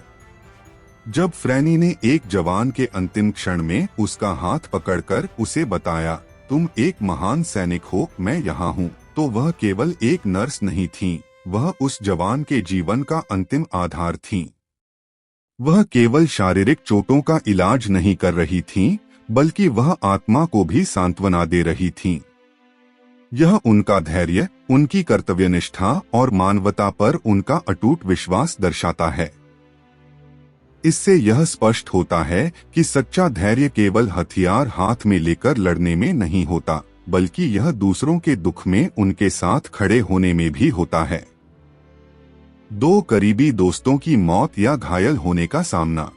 जब फ्रैनी ने एक जवान के अंतिम क्षण में उसका हाथ पकड़कर उसे बताया, तुम एक महान सैनिक हो, मैं यहाँ हूँ, तो वह केवल एक नर्स नहीं थी, वह उस जवान के जीवन का अंतिम आधार थी। वह केवल शारीरिक चोटों का इलाज नहीं कर रही थीं, बल्कि वह आत्मा को भी सांत्वना दे रही थीं। यह उनका धैर्य, उनकी कर्तव्यनिष्ठा और मानवता पर उनका अटूट विश्वास दर्शाता है। इससे यह स्पष्ट होता है कि सच्चा धैर्य केवल हथियार हाथ में लेकर लड़ने में नहीं होता, बल्कि यह दूसरों के दुख में उनके साथ खड़े होने में भी होता है। दो करीबी दोस्तों की मौत या घायल होने का सामना।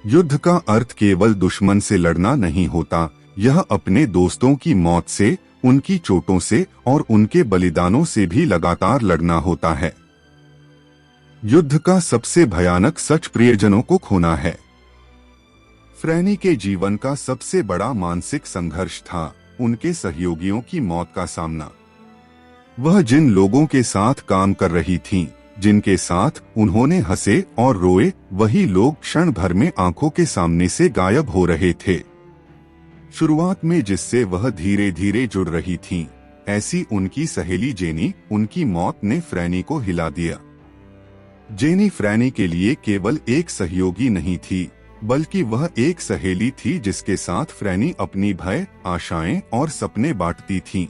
युद्ध का अर्थ केवल दुश्मन से लड़ना नहीं होता, यह अपने दोस्तों की मौत से, उनकी चोटों से और उनके बलिदानों से भी लगातार लड़ना होता है। युद्ध का सबसे भयानक सच प्रियजनों को खोना है। फ्रैनी के जीवन का सबसे बड़ा मानसिक संघर्ष था उनके सहयोगियों की मौत का सामना। वह जिन लोगों के साथ काम कर रही थीं, जिनके साथ उन्होंने हंसे और रोए, वही लोग क्षण भर में आंखों के सामने से गायब हो रहे थे। शुरुआत में जिससे वह धीरे धीरे जुड़ रही थीं, ऐसी उनकी सहेली जेनी, उनकी मौत ने फ्रैनी को हिला दिया। जेनी फ्रैनी के लिए केवल एक सहयोगी नहीं थी, बल्कि वह एक सहेली थी जिसके साथ फ्रैनी अपनी भय, आशाएं और सपने बांटती थी।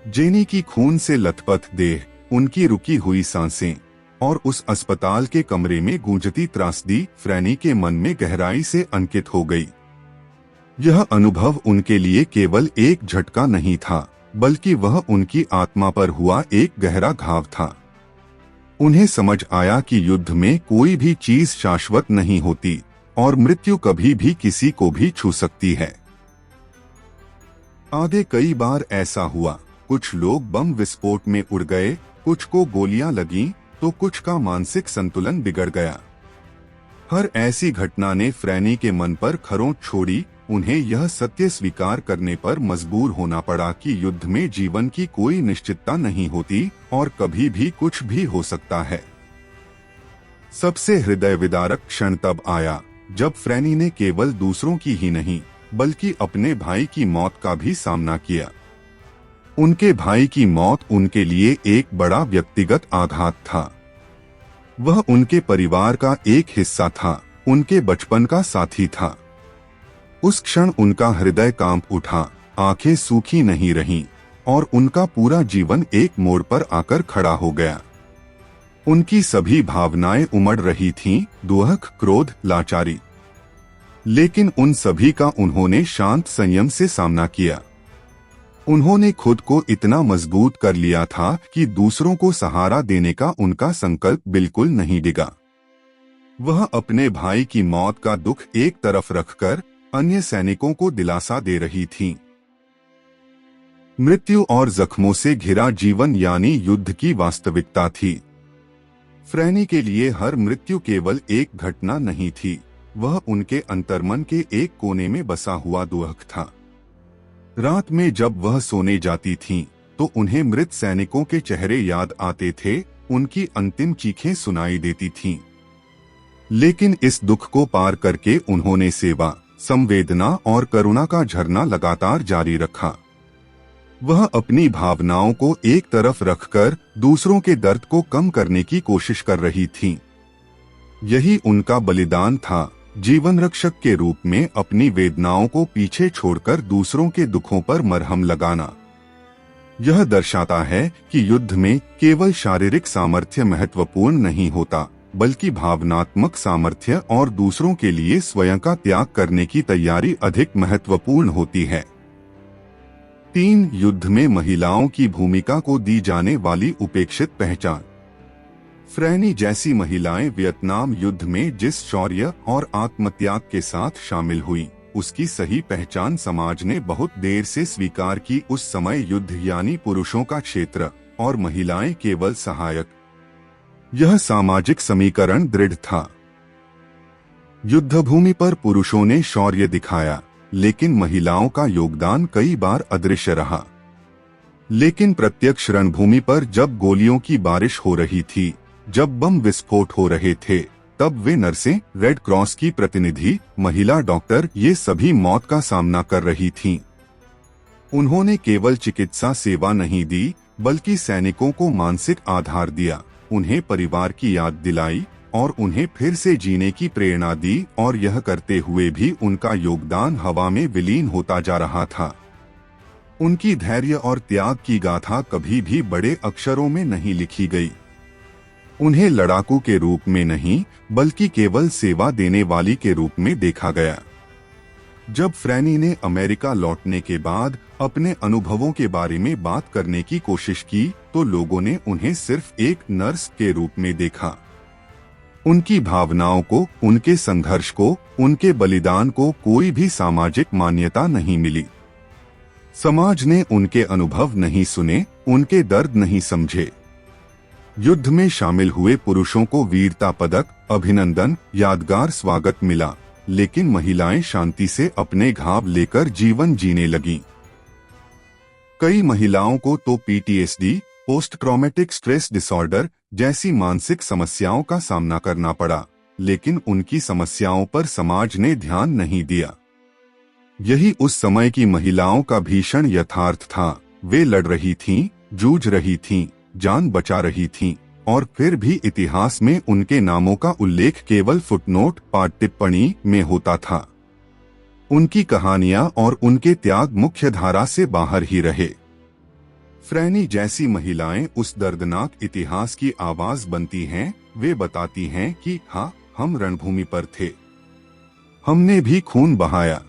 जेनी की खून से लथपथ देह, उनकी रुकी हुई सांसें और उस अस्पताल के कमरे में गूंजती त्रासदी फ्रैनी के मन में गहराई से अंकित हो गई। यह अनुभव उनके लिए केवल एक झटका नहीं था, बल्कि वह उनकी आत्मा पर हुआ एक गहरा घाव था। उन्हें समझ आया कि युद्ध में कोई भी चीज शाश्वत नहीं होती और मृत्यु कभी भी किसी को भी छू सकती है। आगे कई बार ऐसा हुआ, कुछ लोग बम विस्फोट में उड़ गए, कुछ को गोलियां लगीं, तो कुछ का मानसिक संतुलन बिगड़ गया। हर ऐसी घटना ने फ्रैनी के मन पर खरोंच छोड़ी। उन्हें यह सत्य स्वीकार करने पर मजबूर होना पड़ा कि युद्ध में जीवन की कोई निश्चितता नहीं होती और कभी भी कुछ भी हो सकता है। सबसे हृदय विदारक क्षण तब आया जब फ्रैनी ने केवल दूसरों की ही नहीं, बल्कि अपने भाई की मौत का भी सामना किया। उनके भाई की मौत उनके लिए एक बड़ा व्यक्तिगत आघात था। वह उनके परिवार का एक हिस्सा था, उनके बचपन का साथी था। उस क्षण उनका हृदय कांप उठा, आंखें सूखी नहीं रहीं और उनका पूरा जीवन एक मोड़ पर आकर खड़ा हो गया। उनकी सभी भावनाएं उमड़ रही थीं, दुख, क्रोध, लाचारी। लेकिन उन सभी का उन्होंने शांत संयम से सामना किया। उन्होंने खुद को इतना मजबूत कर लिया था कि दूसरों को सहारा देने का उनका संकल्प बिल्कुल नहीं डिगा। वह अपने भाई की मौत का दुख एक तरफ रखकर अन्य सैनिकों को दिलासा दे रही थीं। मृत्यु और जख्मों से घिरा जीवन यानी युद्ध की वास्तविकता थी। फ्रैनी के लिए हर मृत्यु केवल एक घटना नहीं थी, वह उनके अंतर्मन के एक कोने में बसा हुआ दुख था। रात में जब वह सोने जाती थीं, तो उन्हें मृत सैनिकों के चेहरे याद आते थे, उनकी अंतिम चीखें सुनाई देती थीं। लेकिन इस दुख को पार करके उन्होंने सेवा, संवेदना और करुणा का झरना लगातार जारी रखा। वह अपनी भावनाओं को एक तरफ रखकर दूसरों के दर्द को कम करने की कोशिश कर रही थीं। यही उनका बलिदान था, जीवन रक्षक के रूप में अपनी वेदनाओं को पीछे छोड़कर दूसरों के दुखों पर मरहम लगाना। यह दर्शाता है कि युद्ध में केवल शारीरिक सामर्थ्य महत्वपूर्ण नहीं होता, बल्कि भावनात्मक सामर्थ्य और दूसरों के लिए स्वयं का त्याग करने की तैयारी अधिक महत्वपूर्ण होती है। 3. युद्ध में महिलाओं की भूमिका को दी जाने वाली उपेक्षित पहचान। फ्रैनी जैसी महिलाएं वियतनाम युद्ध में जिस शौर्य और आत्मत्याग के साथ शामिल हुई, उसकी सही पहचान समाज ने बहुत देर से स्वीकार की। उस समय युद्ध यानी पुरुषों का क्षेत्र और महिलाएं केवल सहायक। यह सामाजिक समीकरण दृढ़ था। युद्धभूमि पर पुरुषों ने शौर्य दिखाया, लेकिन महिलाओं का योगदान कई बार अदृश्य रहा। लेकिन प्रत्यक्ष रणभूमि पर जब गोलियों की बारिश हो रही थी, जब बम विस्फोट हो रहे थे, तब वे नर्सें, रेड क्रॉस की प्रतिनिधि, महिला डॉक्टर, ये सभी मौत का सामना कर रही थीं। उन्होंने केवल चिकित्सा सेवा नहीं दी, बल्कि सैनिकों को मानसिक आधार दिया, उन्हें परिवार की याद दिलाई और उन्हें फिर से जीने की प्रेरणा दी, और यह करते हुए भी उनका योगदान हवा में विलीन होता जा रहा था। उनकी धैर्य और त्याग की गाथा कभी भी बड़े अक्षरों में नहीं लिखी गई। उन्हें लड़ाकू के रूप में नहीं, बल्कि केवल सेवा देने वाली के रूप में देखा गया। जब फ्रैनी ने अमेरिका लौटने के बाद अपने अनुभवों के बारे में बात करने की कोशिश की, तो लोगों ने उन्हें सिर्फ एक नर्स के रूप में देखा। उनकी भावनाओं को, उनके संघर्ष को, उनके बलिदान को कोई भी सामाजिक मान्यता नहीं मिली। समाज ने उनके अनुभव नहीं सुने, उनके दर्द नहीं समझे। युद्ध में शामिल हुए पुरुषों को वीरता पदक, अभिनंदन, यादगार स्वागत मिला, लेकिन महिलाएं शांति से अपने घाव लेकर जीवन जीने लगीं। कई महिलाओं को तो PTSD, post traumatic stress disorder जैसी मानसिक समस्याओं का सामना करना पड़ा, लेकिन उनकी समस्याओं पर समाज ने ध्यान नहीं दिया। यही उस समय की महिलाओं का भीषण यथार्थ था। वे लड़ रही थीं, जूझ रही थीं, जान बचा रही थीं, और फिर भी इतिहास में उनके नामों का उल्लेख केवल फुटनोट, पाठ टिप्पणी में होता था। उनकी कहानियां और उनके त्याग मुख्य धारा से बाहर ही रहे। फ्रैनी जैसी महिलाएं उस दर्दनाक इतिहास की आवाज बनती हैं। वे बताती हैं कि हाँ, हम रणभूमि पर थे, हमने भी खून बहाया,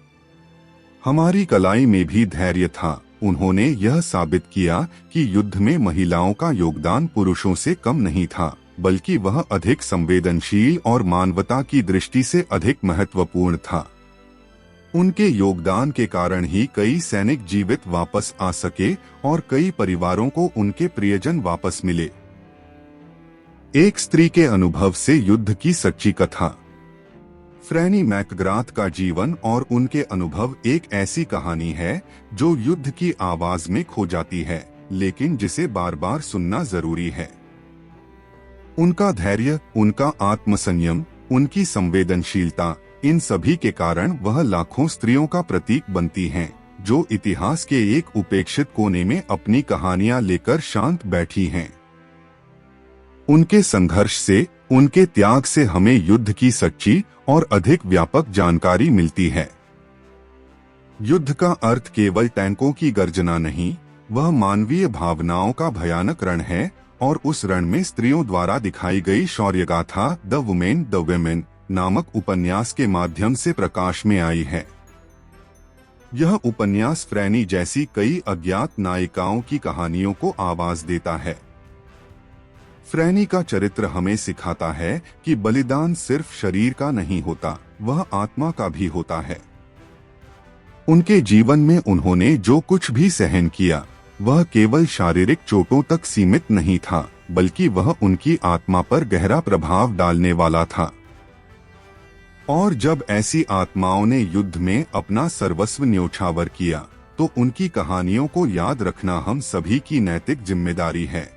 हमारी कलाई में भी धैर्य था। उन्होंने यह साबित किया कि युद्ध में महिलाओं का योगदान पुरुषों से कम नहीं था, बल्कि वह अधिक संवेदनशील और मानवता की दृष्टि से अधिक महत्वपूर्ण था। उनके योगदान के कारण ही कई सैनिक जीवित वापस आ सके और कई परिवारों को उनके प्रियजन वापस मिले। एक स्त्री के अनुभव से युद्ध की सच्ची कथा। फ्रैनी मैकग्राथ का जीवन और उनके अनुभव एक ऐसी कहानी है जो युद्ध की आवाज में खो जाती है, लेकिन जिसे बार बार सुनना जरूरी है। उनका धैर्य, उनका आत्मसंयम, उनकी संवेदनशीलता, इन सभी के कारण वह लाखों स्त्रियों का प्रतीक बनती हैं, जो इतिहास के एक उपेक्षित कोने में अपनी कहानियां लेकर शांत बैठी हैं। उनके संघर्ष से, उनके त्याग से हमें युद्ध की सच्ची और अधिक व्यापक जानकारी मिलती है। युद्ध का अर्थ केवल टैंकों की गर्जना नहीं, वह मानवीय भावनाओं का भयानक रण है, और उस रण में स्त्रियों द्वारा दिखाई गई शौर्यगाथा द वुमेन द वेमेन नामक उपन्यास के माध्यम से प्रकाश में आई है। यह उपन्यास फ्रैनी जैसी कई अज्ञात नायिकाओं की कहानियों को आवाज देता है। फ्रैनी का चरित्र हमें सिखाता है कि बलिदान सिर्फ शरीर का नहीं होता, वह आत्मा का भी होता है। उनके जीवन में उन्होंने जो कुछ भी सहन किया, वह केवल शारीरिक चोटों तक सीमित नहीं था, बल्कि वह उनकी आत्मा पर गहरा प्रभाव डालने वाला था। और जब ऐसी आत्माओं ने युद्ध में अपना सर्वस्व न्योछावर किया, तो उनकी कहानियों को याद रखना हम सभी की नैतिक जिम्मेदारी है।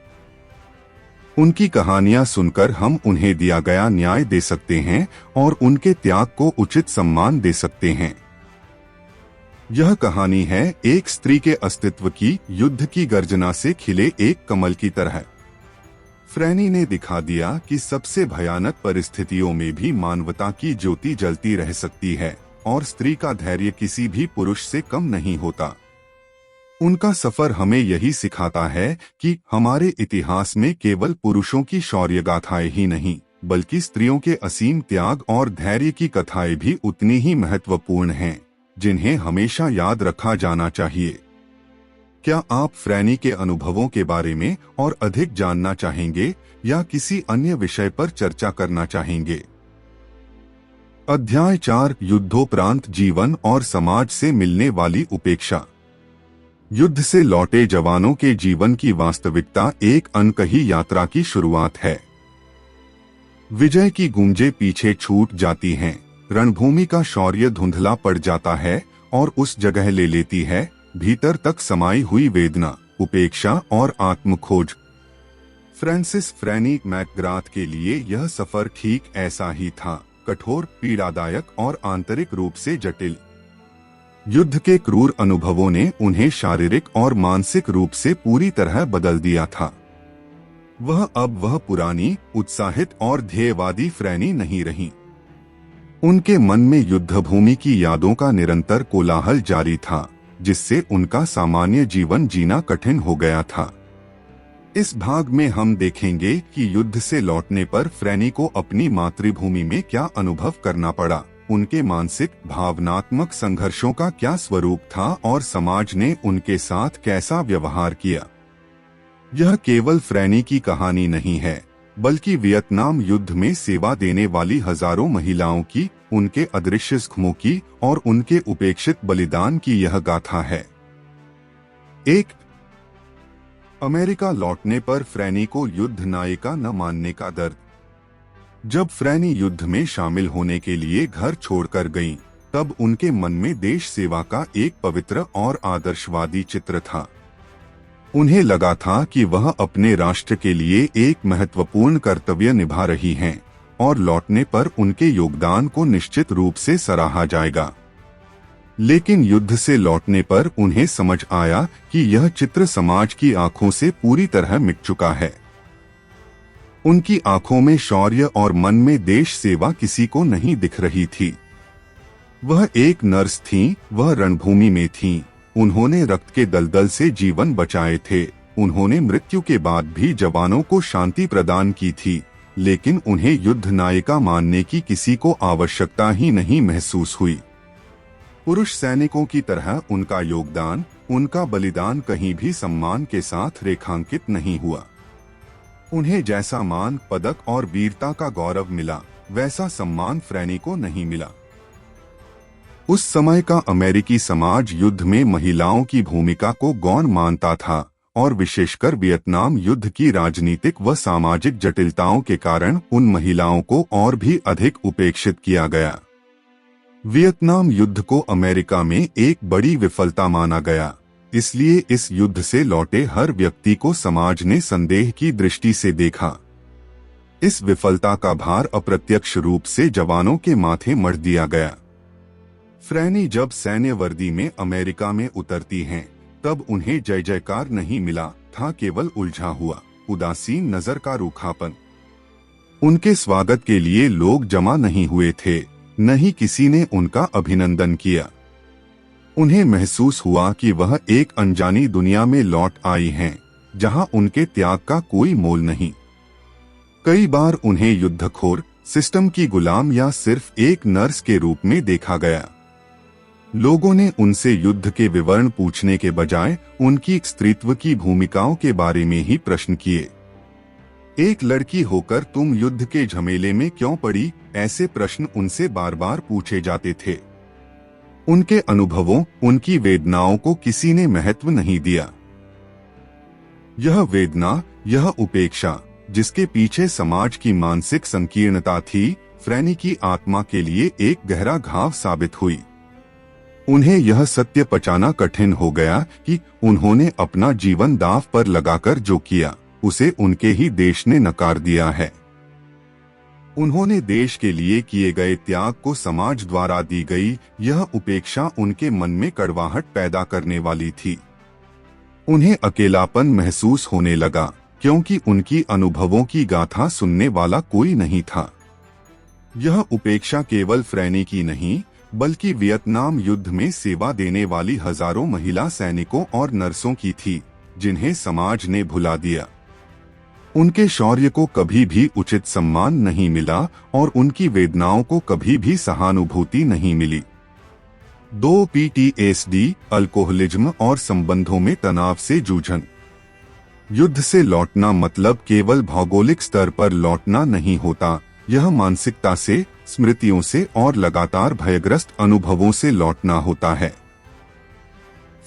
उनकी कहानियां सुनकर हम उन्हें दिया गया न्याय दे सकते हैं और उनके त्याग को उचित सम्मान दे सकते हैं। यह कहानी है एक स्त्री के अस्तित्व की, युद्ध की गर्जना से खिले एक कमल की तरह। फ्रैनी ने दिखा दिया कि सबसे भयानक परिस्थितियों में भी मानवता की ज्योति जलती रह सकती है, और स्त्री का धैर्य किसी भी पुरुष से कम नहीं होता। उनका सफर हमें यही सिखाता है कि हमारे इतिहास में केवल पुरुषों की शौर्य गाथाएं ही नहीं, बल्कि स्त्रियों के असीम त्याग और धैर्य की कथाएं भी उतनी ही महत्वपूर्ण हैं, जिन्हें हमेशा याद रखा जाना चाहिए। क्या आप फ्रैनी के अनुभवों के बारे में और अधिक जानना चाहेंगे या किसी अन्य विषय पर चर्चा करना चाहेंगे? अध्याय 4 युद्धोपरांत जीवन और समाज से मिलने वाली उपेक्षा। युद्ध से लौटे जवानों के जीवन की वास्तविकता एक अनकही यात्रा की शुरुआत है। विजय की गूंजें पीछे छूट जाती हैं, रणभूमि का शौर्य धुंधला पड़ जाता है और उस जगह ले लेती है भीतर तक समाई हुई वेदना, उपेक्षा और आत्मखोज। फ्रांसिस फ्रैनी मैकग्राथ के लिए यह सफर ठीक ऐसा ही था, कठोर, पीड़ादायक और आंतरिक रूप से जटिल। युद्ध के क्रूर अनुभवों ने उन्हें शारीरिक और मानसिक रूप से पूरी तरह बदल दिया था। वह पुरानी, उत्साहित और ध्येयवादी फ्रैनी नहीं रही। उनके मन में युद्धभूमि की यादों का निरंतर कोलाहल जारी था, जिससे उनका सामान्य जीवन जीना कठिन हो गया था। इस भाग में हम देखेंगे कि युद्ध से लौटने पर फ्रैनी को अपनी मातृभूमि में क्या अनुभव करना पड़ा, उनके मानसिक, भावनात्मक संघर्षों का क्या स्वरूप था और समाज ने उनके साथ कैसा व्यवहार किया। यह केवल फ्रैनी की कहानी नहीं है, बल्कि वियतनाम युद्ध में सेवा देने वाली हजारों महिलाओं की, उनके अदृश्य जख्मों की और उनके उपेक्षित बलिदान की यह गाथा है। एक अमेरिका लौटने पर फ्रैनी को युद्ध नायिका न मानने का दर्द। जब फ्रैनी युद्ध में शामिल होने के लिए घर छोड़कर गईं, तब उनके मन में देश सेवा का एक पवित्र और आदर्शवादी चित्र था। उन्हें लगा था कि वह अपने राष्ट्र के लिए एक महत्वपूर्ण कर्तव्य निभा रही हैं और लौटने पर उनके योगदान को निश्चित रूप से सराहा जाएगा। लेकिन युद्ध से लौटने पर उन्हें समझ आया कि यह चित्र समाज की आंखों से पूरी तरह मिट चुका है। उनकी आंखों में शौर्य और मन में देश सेवा किसी को नहीं दिख रही थी। वह एक नर्स थीं, वह रणभूमि में थीं। उन्होंने रक्त के दलदल से जीवन बचाए थे। उन्होंने मृत्यु के बाद भी जवानों को शांति प्रदान की थी, लेकिन उन्हें युद्ध नायिका मानने की किसी को आवश्यकता ही नहीं महसूस हुई। पुरुष सैनिकों की तरह उनका योगदान, उनका बलिदान कहीं भी सम्मान के साथ रेखांकित नहीं हुआ। उन्हें जैसा मान, पदक और वीरता का गौरव मिला, वैसा सम्मान फ्रैनी को नहीं मिला। उस समय का अमेरिकी समाज युद्ध में महिलाओं की भूमिका को गौण मानता था और विशेषकर वियतनाम युद्ध की राजनीतिक व सामाजिक जटिलताओं के कारण उन महिलाओं को और भी अधिक उपेक्षित किया गया। वियतनाम युद्ध को अमेरिका में एक बड़ी विफलता माना गया, इसलिए इस युद्ध से लौटे हर व्यक्ति को समाज ने संदेह की दृष्टि से देखा। इस विफलता का भार अप्रत्यक्ष रूप से जवानों के माथे मढ़ दिया गया। फ्रैनी जब सैन्य वर्दी में अमेरिका में उतरती हैं, तब उन्हें जय जयकार नहीं मिला था, केवल उलझा हुआ, उदासीन नजर का रूखापन। उनके स्वागत के लिए लोग जमा नहीं हुए थे, न ही किसी ने उनका अभिनंदन किया। उन्हें महसूस हुआ कि वह एक अनजानी दुनिया में लौट आई हैं, जहां उनके त्याग का कोई मोल नहीं। कई बार उन्हें युद्धखोर, सिस्टम की गुलाम या सिर्फ एक नर्स के रूप में देखा गया। लोगों ने उनसे युद्ध के विवरण पूछने के बजाय उनकी स्त्रीत्व की भूमिकाओं के बारे में ही प्रश्न किए। एक लड़की होकर तुम युद्ध के झमेले में क्यों पड़ी, ऐसे प्रश्न उनसे बार बार पूछे जाते थे। उनके अनुभवों, उनकी वेदनाओं को किसी ने महत्व नहीं दिया। यह वेदना, यह उपेक्षा, जिसके पीछे समाज की मानसिक संकीर्णता थी, फ्रैनी की आत्मा के लिए एक गहरा घाव साबित हुई। उन्हें यह सत्य पचाना कठिन हो गया कि उन्होंने अपना जीवन दांव पर लगाकर जो किया, उसे उनके ही देश ने नकार दिया है। उन्होंने देश के लिए किए गए त्याग को समाज द्वारा दी गई यह उपेक्षा उनके मन में कड़वाहट पैदा करने वाली थी। उन्हें अकेलापन महसूस होने लगा, क्योंकि उनकी अनुभवों की गाथा सुनने वाला कोई नहीं था। यह उपेक्षा केवल फ्रैनी की नहीं, बल्कि वियतनाम युद्ध में सेवा देने वाली हजारों महिला सैनिकों और नर्सों की थी, जिन्हें समाज ने भुला दिया। उनके शौर्य को कभी भी उचित सम्मान नहीं मिला और उनकी वेदनाओं को कभी भी सहानुभूति नहीं मिली। 2 PTSD, अल्कोहलिज्म और संबंधों में तनाव से जूझन। युद्ध से लौटना मतलब केवल भौगोलिक स्तर पर लौटना नहीं होता, यह मानसिकता से, स्मृतियों से और लगातार भयग्रस्त अनुभवों से लौटना होता है।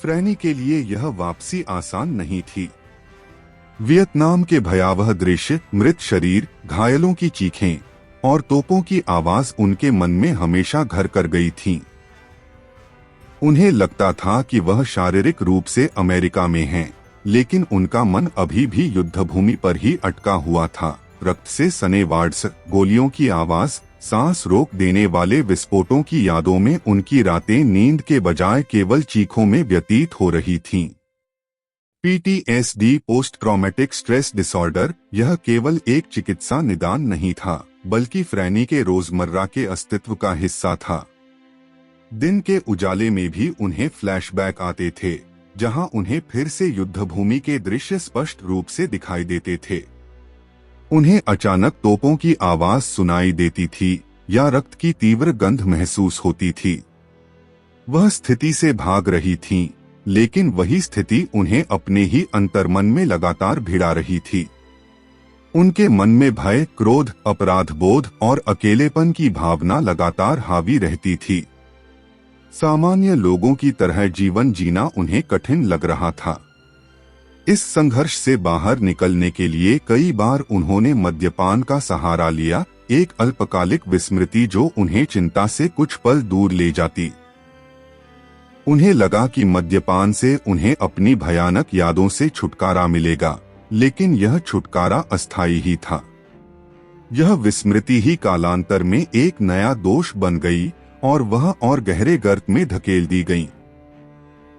फ्रैनी के लिए यह वापसी आसान नहीं थी। वियतनाम के भयावह दृश्य, मृत शरीर, घायलों की चीखें और तोपों की आवाज उनके मन में हमेशा घर कर गई थीं। उन्हें लगता था कि वह शारीरिक रूप से अमेरिका में हैं, लेकिन उनका मन अभी भी युद्धभूमि पर ही अटका हुआ था। रक्त से सने वार्ड्स, गोलियों की आवाज, सांस रोक देने वाले विस्फोटों की यादों में उनकी रातें नींद के बजाय केवल चीखों में व्यतीत हो रही थीं। PTSD, post traumatic stress disorder, यह केवल एक चिकित्सा निदान नहीं था, बल्कि फ्रैनी के रोजमर्रा के अस्तित्व का हिस्सा था। दिन के उजाले में भी उन्हें फ्लैशबैक आते थे, जहां उन्हें फिर से युद्धभूमि के दृश्य स्पष्ट रूप से दिखाई देते थे। उन्हें अचानक तोपों की आवाज सुनाई देती थी या रक्त की तीव्र गंध महसूस होती थी। वह स्थिति से भाग रही थीं, लेकिन वही स्थिति उन्हें अपने ही अंतर्मन में लगातार भिड़ा रही थी। उनके मन में भय, क्रोध, अपराध बोध और अकेलेपन की भावना लगातार हावी रहती थी। सामान्य लोगों की तरह जीवन जीना उन्हें कठिन लग रहा था। इस संघर्ष से बाहर निकलने के लिए कई बार उन्होंने मद्यपान का सहारा लिया, एक अल्पकालिक विस्मृति जो उन्हें चिंता से कुछ पल दूर ले जाती। उन्हें लगा कि मद्यपान से उन्हें अपनी भयानक यादों से छुटकारा मिलेगा, लेकिन यह छुटकारा अस्थायी ही था। यह विस्मृति ही कालांतर में एक नया दोष बन गई और वह और गहरे गर्त में धकेल दी गई।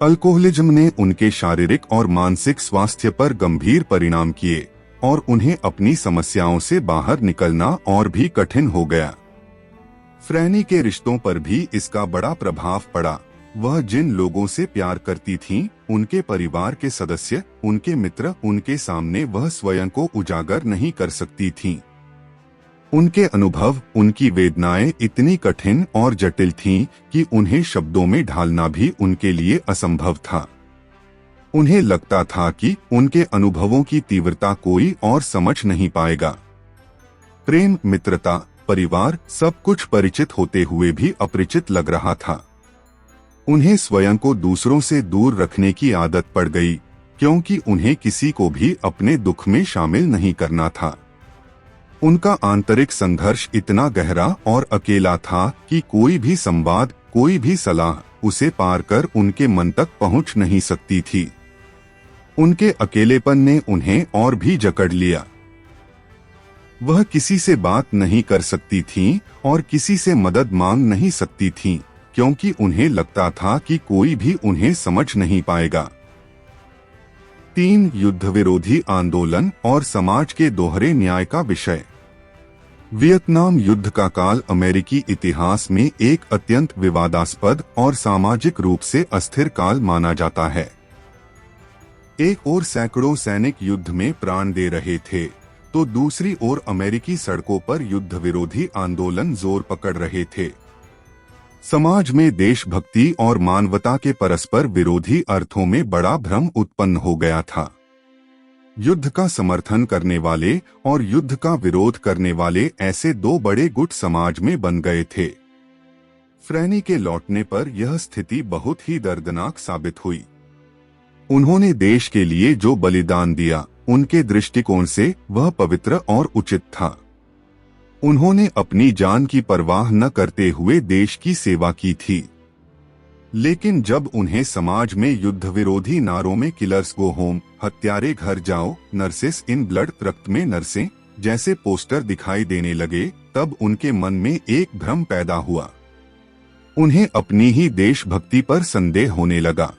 अल्कोहलिज्म ने उनके शारीरिक और मानसिक स्वास्थ्य पर गंभीर परिणाम किए और उन्हें अपनी समस्याओं से बाहर निकलना और भी कठिन हो गया। फ्रैनी के रिश्तों पर भी इसका बड़ा प्रभाव पड़ा। वह जिन लोगों से प्यार करती थीं, उनके परिवार के सदस्य, उनके मित्र, उनके सामने वह स्वयं को उजागर नहीं कर सकती थीं। उनके अनुभव, उनकी वेदनाएं इतनी कठिन और जटिल थीं कि उन्हें शब्दों में ढालना भी उनके लिए असंभव था। उन्हें लगता था कि उनके अनुभवों की तीव्रता कोई और समझ नहीं पाएगा। प्रेम, मित्रता, परिवार, सब कुछ परिचित होते हुए भी अपरिचित लग रहा था। उन्हें स्वयं को दूसरों से दूर रखने की आदत पड़ गई, क्योंकि उन्हें किसी को भी अपने दुख में शामिल नहीं करना था। उनका आंतरिक संघर्ष इतना गहरा और अकेला था कि कोई भी संवाद, कोई भी सलाह उसे पार कर उनके मन तक पहुंच नहीं सकती थी। उनके अकेलेपन ने उन्हें और भी जकड़ लिया। वह किसी से बात नहीं कर सकती थीं और किसी से मदद मांग नहीं सकती थीं, क्योंकि उन्हें लगता था कि कोई भी उन्हें समझ नहीं पाएगा। 3. युद्ध विरोधी आंदोलन और समाज के दोहरे न्याय का विषय। वियतनाम युद्ध का काल अमेरिकी इतिहास में एक अत्यंत विवादास्पद और सामाजिक रूप से अस्थिर काल माना जाता है। एक ओर सैकड़ों सैनिक युद्ध में प्राण दे रहे थे, तो दूसरी ओर अमेरिकी सड़कों पर युद्ध विरोधी आंदोलन जोर पकड़ रहे थे। समाज में देशभक्ति और मानवता के परस्पर विरोधी अर्थों में बड़ा भ्रम उत्पन्न हो गया था। युद्ध का समर्थन करने वाले और युद्ध का विरोध करने वाले ऐसे दो बड़े गुट समाज में बन गए थे। फ्रैनी के लौटने पर यह स्थिति बहुत ही दर्दनाक साबित हुई। उन्होंने देश के लिए जो बलिदान दिया, उनके दृष्टिकोण से वह पवित्र और उचित था। उन्होंने अपनी जान की परवाह न करते हुए देश की सेवा की थी। लेकिन जब उन्हें समाज में युद्ध विरोधी नारों में किलर्स गो होम, हत्यारे घर जाओ, नर्सेस इन ब्लड, रक्त में नर्सें जैसे पोस्टर दिखाई देने लगे, तब उनके मन में एक भ्रम पैदा हुआ। उन्हें अपनी ही देशभक्ति पर संदेह होने लगा।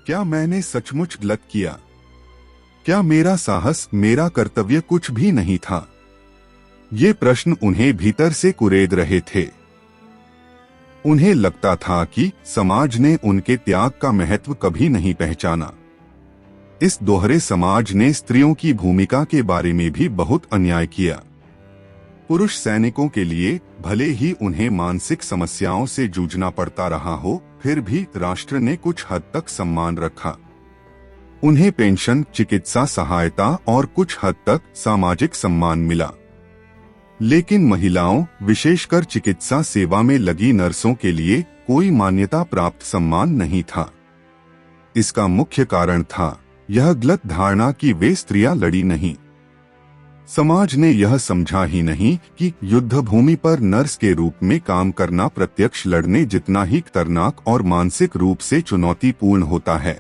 क्या मैंने सचमुच गलत किया? क्या मेरा साहस, मेरा कर्तव्य कुछ भी नहीं था? ये प्रश्न उन्हें भीतर से कुरेद रहे थे। उन्हें लगता था कि समाज ने उनके त्याग का महत्व कभी नहीं पहचाना। इस दोहरे समाज ने स्त्रियों की भूमिका के बारे में भी बहुत अन्याय किया। पुरुष सैनिकों के लिए भले ही उन्हें मानसिक समस्याओं से जूझना पड़ता रहा हो, फिर भी राष्ट्र ने कुछ हद तक सम्मान रखा। उन्हें पेंशन, चिकित्सा सहायता और कुछ हद तक सामाजिक सम्मान मिला। लेकिन महिलाओं, विशेषकर चिकित्सा सेवा में लगी नर्सों के लिए कोई मान्यता प्राप्त सम्मान नहीं था। इसका मुख्य कारण था यह गलत धारणा कि वे स्त्रियां लड़ी नहीं। समाज ने यह समझा ही नहीं कि युद्ध भूमि पर नर्स के रूप में काम करना प्रत्यक्ष लड़ने जितना ही खतरनाक और मानसिक रूप से चुनौतीपूर्ण होता है।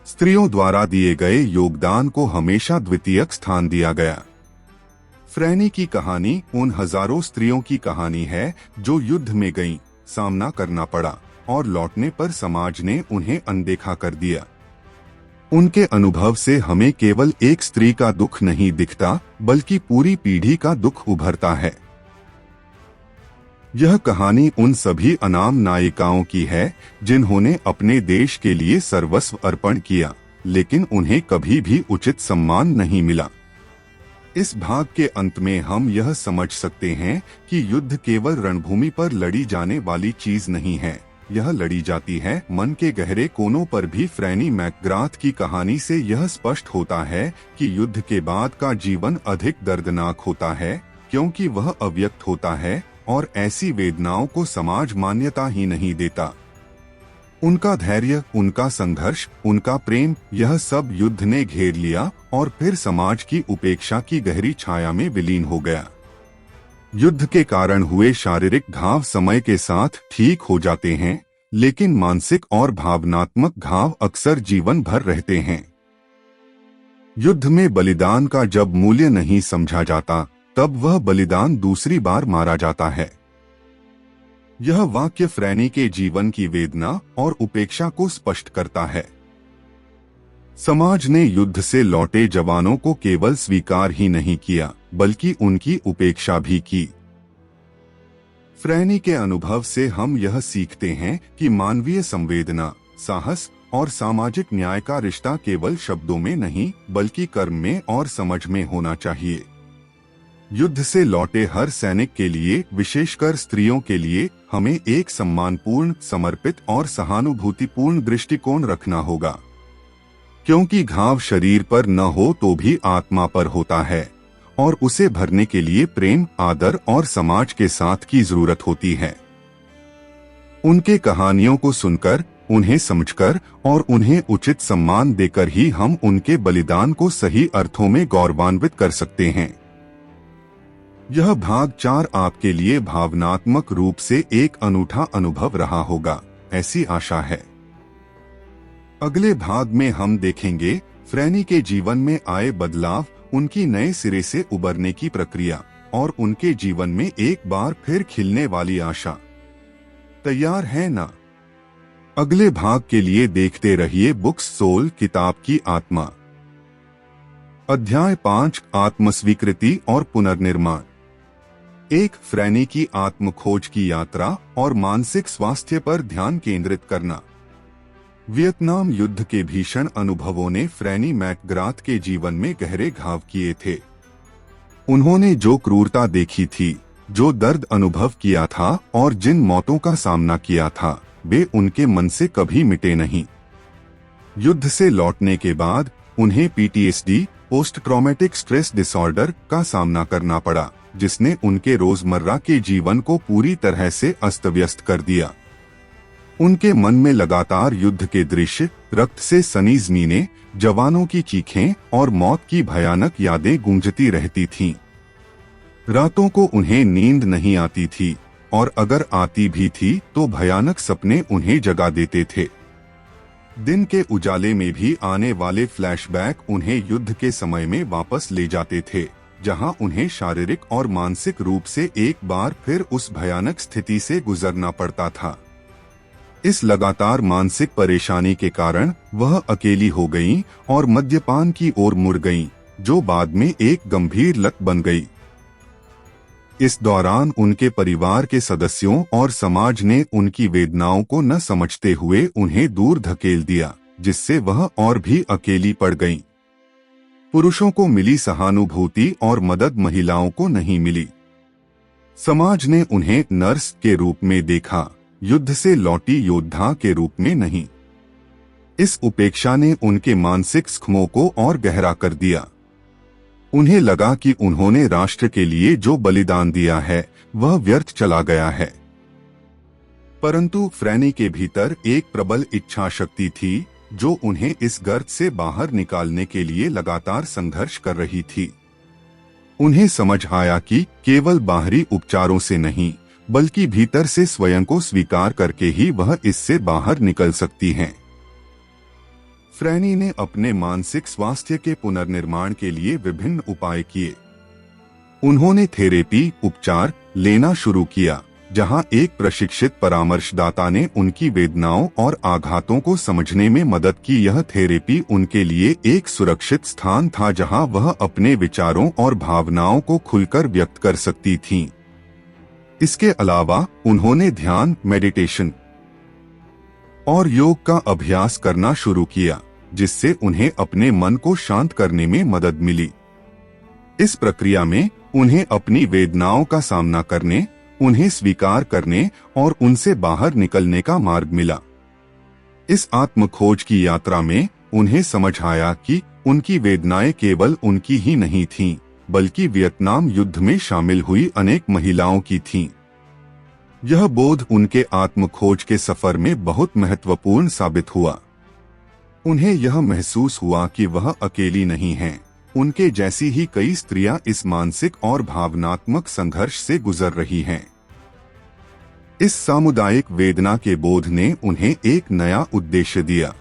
स्त्रियों द्वारा दिए गए योगदान को हमेशा द्वितीयक स्थान दिया गया। फ्रैनी की कहानी उन हजारों स्त्रियों की कहानी है जो युद्ध में गईं, सामना करना पड़ा और लौटने पर समाज ने उन्हें अनदेखा कर दिया। उनके अनुभव से हमें केवल एक स्त्री का दुख नहीं दिखता, बल्कि पूरी पीढ़ी का दुख उभरता है। यह कहानी उन सभी अनाम नायिकाओं की है जिन्होंने अपने देश के लिए सर्वस्व अर्पण किया, लेकिन उन्हें कभी भी उचित सम्मान नहीं मिला। इस भाग के अंत में हम यह समझ सकते हैं कि युद्ध केवल रणभूमि पर लड़ी जाने वाली चीज नहीं है, यह लड़ी जाती है मन के गहरे कोनों पर भी। फ्रैनी मैकग्राथ की कहानी से यह स्पष्ट होता है कि युद्ध के बाद का जीवन अधिक दर्दनाक होता है, क्योंकि वह अव्यक्त होता है और ऐसी वेदनाओं को समाज मान्यता ही नहीं देता। उनका धैर्य, उनका संघर्ष, उनका प्रेम, यह सब युद्ध ने घेर लिया और फिर समाज की उपेक्षा की गहरी छाया में विलीन हो गया। युद्ध के कारण हुए शारीरिक घाव समय के साथ ठीक हो जाते हैं, लेकिन मानसिक और भावनात्मक घाव अक्सर जीवन भर रहते हैं। युद्ध में बलिदान का जब मूल्य नहीं समझा जाता, तब वह बलिदान दूसरी बार मारा जाता है। यह वाक्य फ्रैनी के जीवन की वेदना और उपेक्षा को स्पष्ट करता है। समाज ने युद्ध से लौटे जवानों को केवल स्वीकार ही नहीं किया, बल्कि उनकी उपेक्षा भी की। फ्रैनी के अनुभव से हम यह सीखते हैं कि मानवीय संवेदना, साहस और सामाजिक न्याय का रिश्ता केवल शब्दों में नहीं, बल्कि कर्म में और समझ में होना चाहिए। युद्ध से लौटे हर सैनिक के लिए, विशेषकर स्त्रियों के लिए, हमें एक सम्मानपूर्ण, समर्पित और सहानुभूतिपूर्ण दृष्टिकोण रखना होगा, क्योंकि घाव शरीर पर न हो तो भी आत्मा पर होता है और उसे भरने के लिए प्रेम, आदर और समाज के साथ की जरूरत होती है। उनके कहानियों को सुनकर, उन्हें समझकर और उन्हें उचित सम्मान देकर ही हम उनके बलिदान को सही अर्थों में गौरवान्वित कर सकते हैं। यह भाग 4 आपके लिए भावनात्मक रूप से एक अनूठा अनुभव रहा होगा, ऐसी आशा है। अगले भाग में हम देखेंगे फ्रैनी के जीवन में आए बदलाव, उनकी नए सिरे से उबरने की प्रक्रिया और उनके जीवन में एक बार फिर खिलने वाली आशा। तैयार है ना? अगले भाग के लिए देखते रहिए बुक्स सोल, किताब की आत्मा। अध्याय 5, आत्मस्वीकृति और पुनर्निर्माण। एक, फ्रैनी की आत्मखोज की यात्रा और मानसिक स्वास्थ्य पर ध्यान केंद्रित करना। वियतनाम युद्ध के भीषण अनुभवों ने फ्रैनी मैकग्राथ के जीवन में गहरे घाव किए थे। उन्होंने जो क्रूरता देखी थी, जो दर्द अनुभव किया था और जिन मौतों का सामना किया था, वे उनके मन से कभी मिटे नहीं। युद्ध से लौटने के बाद उन्हें PTSD, post traumatic stress disorder, का सामना करना पड़ा, जिसने उनके रोजमर्रा के जीवन को पूरी तरह से अस्त व्यस्त कर दिया। उनके मन में लगातार युद्ध के दृश्य, रक्त से सनी जमीनें, जवानों की चीखें और मौत की भयानक यादें गूंजती रहती थीं। रातों को उन्हें नींद नहीं आती थी और अगर आती भी थी तो भयानक सपने उन्हें जगा देते थे। दिन के उजाले में भी आने वाले फ्लैशबैक उन्हें युद्ध के समय में वापस ले जाते थे, जहां उन्हें शारीरिक और मानसिक रूप से एक बार फिर उस भयानक स्थिति से गुजरना पड़ता था। इस लगातार मानसिक परेशानी के कारण वह अकेली हो गईं और मद्यपान की ओर मुड़ गईं, जो बाद में एक गंभीर लत बन गई। इस दौरान उनके परिवार के सदस्यों और समाज ने उनकी वेदनाओं को न समझते हुए उन्हें दूर धकेल दिया, जिससे वह और भी अकेली पड़ गईं। पुरुषों को मिली सहानुभूति और मदद महिलाओं को नहीं मिली। समाज ने उन्हें नर्स के रूप में देखा, युद्ध से लौटी योद्धा के रूप में नहीं। इस उपेक्षा ने उनके मानसिक जख्मों को और गहरा कर दिया। उन्हें लगा कि उन्होंने राष्ट्र के लिए जो बलिदान दिया है वह व्यर्थ चला गया है। परंतु फ्रैनी के भीतर एक प्रबल इच्छा शक्ति थी जो उन्हें इस गर्त से बाहर निकालने के लिए लगातार संघर्ष कर रही थी। उन्हें समझ आया कि केवल बाहरी उपचारों से नहीं बल्कि भीतर से स्वयं को स्वीकार करके ही वह इससे बाहर निकल सकती हैं। फ्रैनी ने अपने मानसिक स्वास्थ्य के पुनर्निर्माण के लिए विभिन्न उपाय किए। उन्होंने थेरेपी उपचार लेना शुरू किया, जहां एक प्रशिक्षित परामर्शदाता ने उनकी वेदनाओं और आघातों को समझने में मदद की। यह थेरेपी उनके लिए एक सुरक्षित स्थान था जहां वह अपने विचारों और भावनाओं को खुलकर व्यक्त कर सकती थीं। इसके अलावा उन्होंने ध्यान, मेडिटेशन और योग का अभ्यास करना शुरू किया, जिससे उन्हें अपने मन को शांत करने में मदद मिली। इस प्रक्रिया में उन्हें अपनी वेदनाओं का सामना करने, उन्हें स्वीकार करने और उनसे बाहर निकलने का मार्ग मिला। इस आत्मखोज की यात्रा में उन्हें समझ आया कि उनकी वेदनाएं केवल उनकी ही नहीं थीं, बल्कि वियतनाम युद्ध में शामिल हुई अनेक महिलाओं की थीं। यह बोध उनके आत्मखोज के सफर में बहुत महत्वपूर्ण साबित हुआ। उन्हें यह महसूस हुआ कि वह अकेली नहीं हैं। उनके जैसी ही कई स्त्रियां इस मानसिक और भावनात्मक संघर्ष से गुजर रही हैं। इस सामुदायिक वेदना के बोध ने उन्हें एक नया उद्देश्य दिया।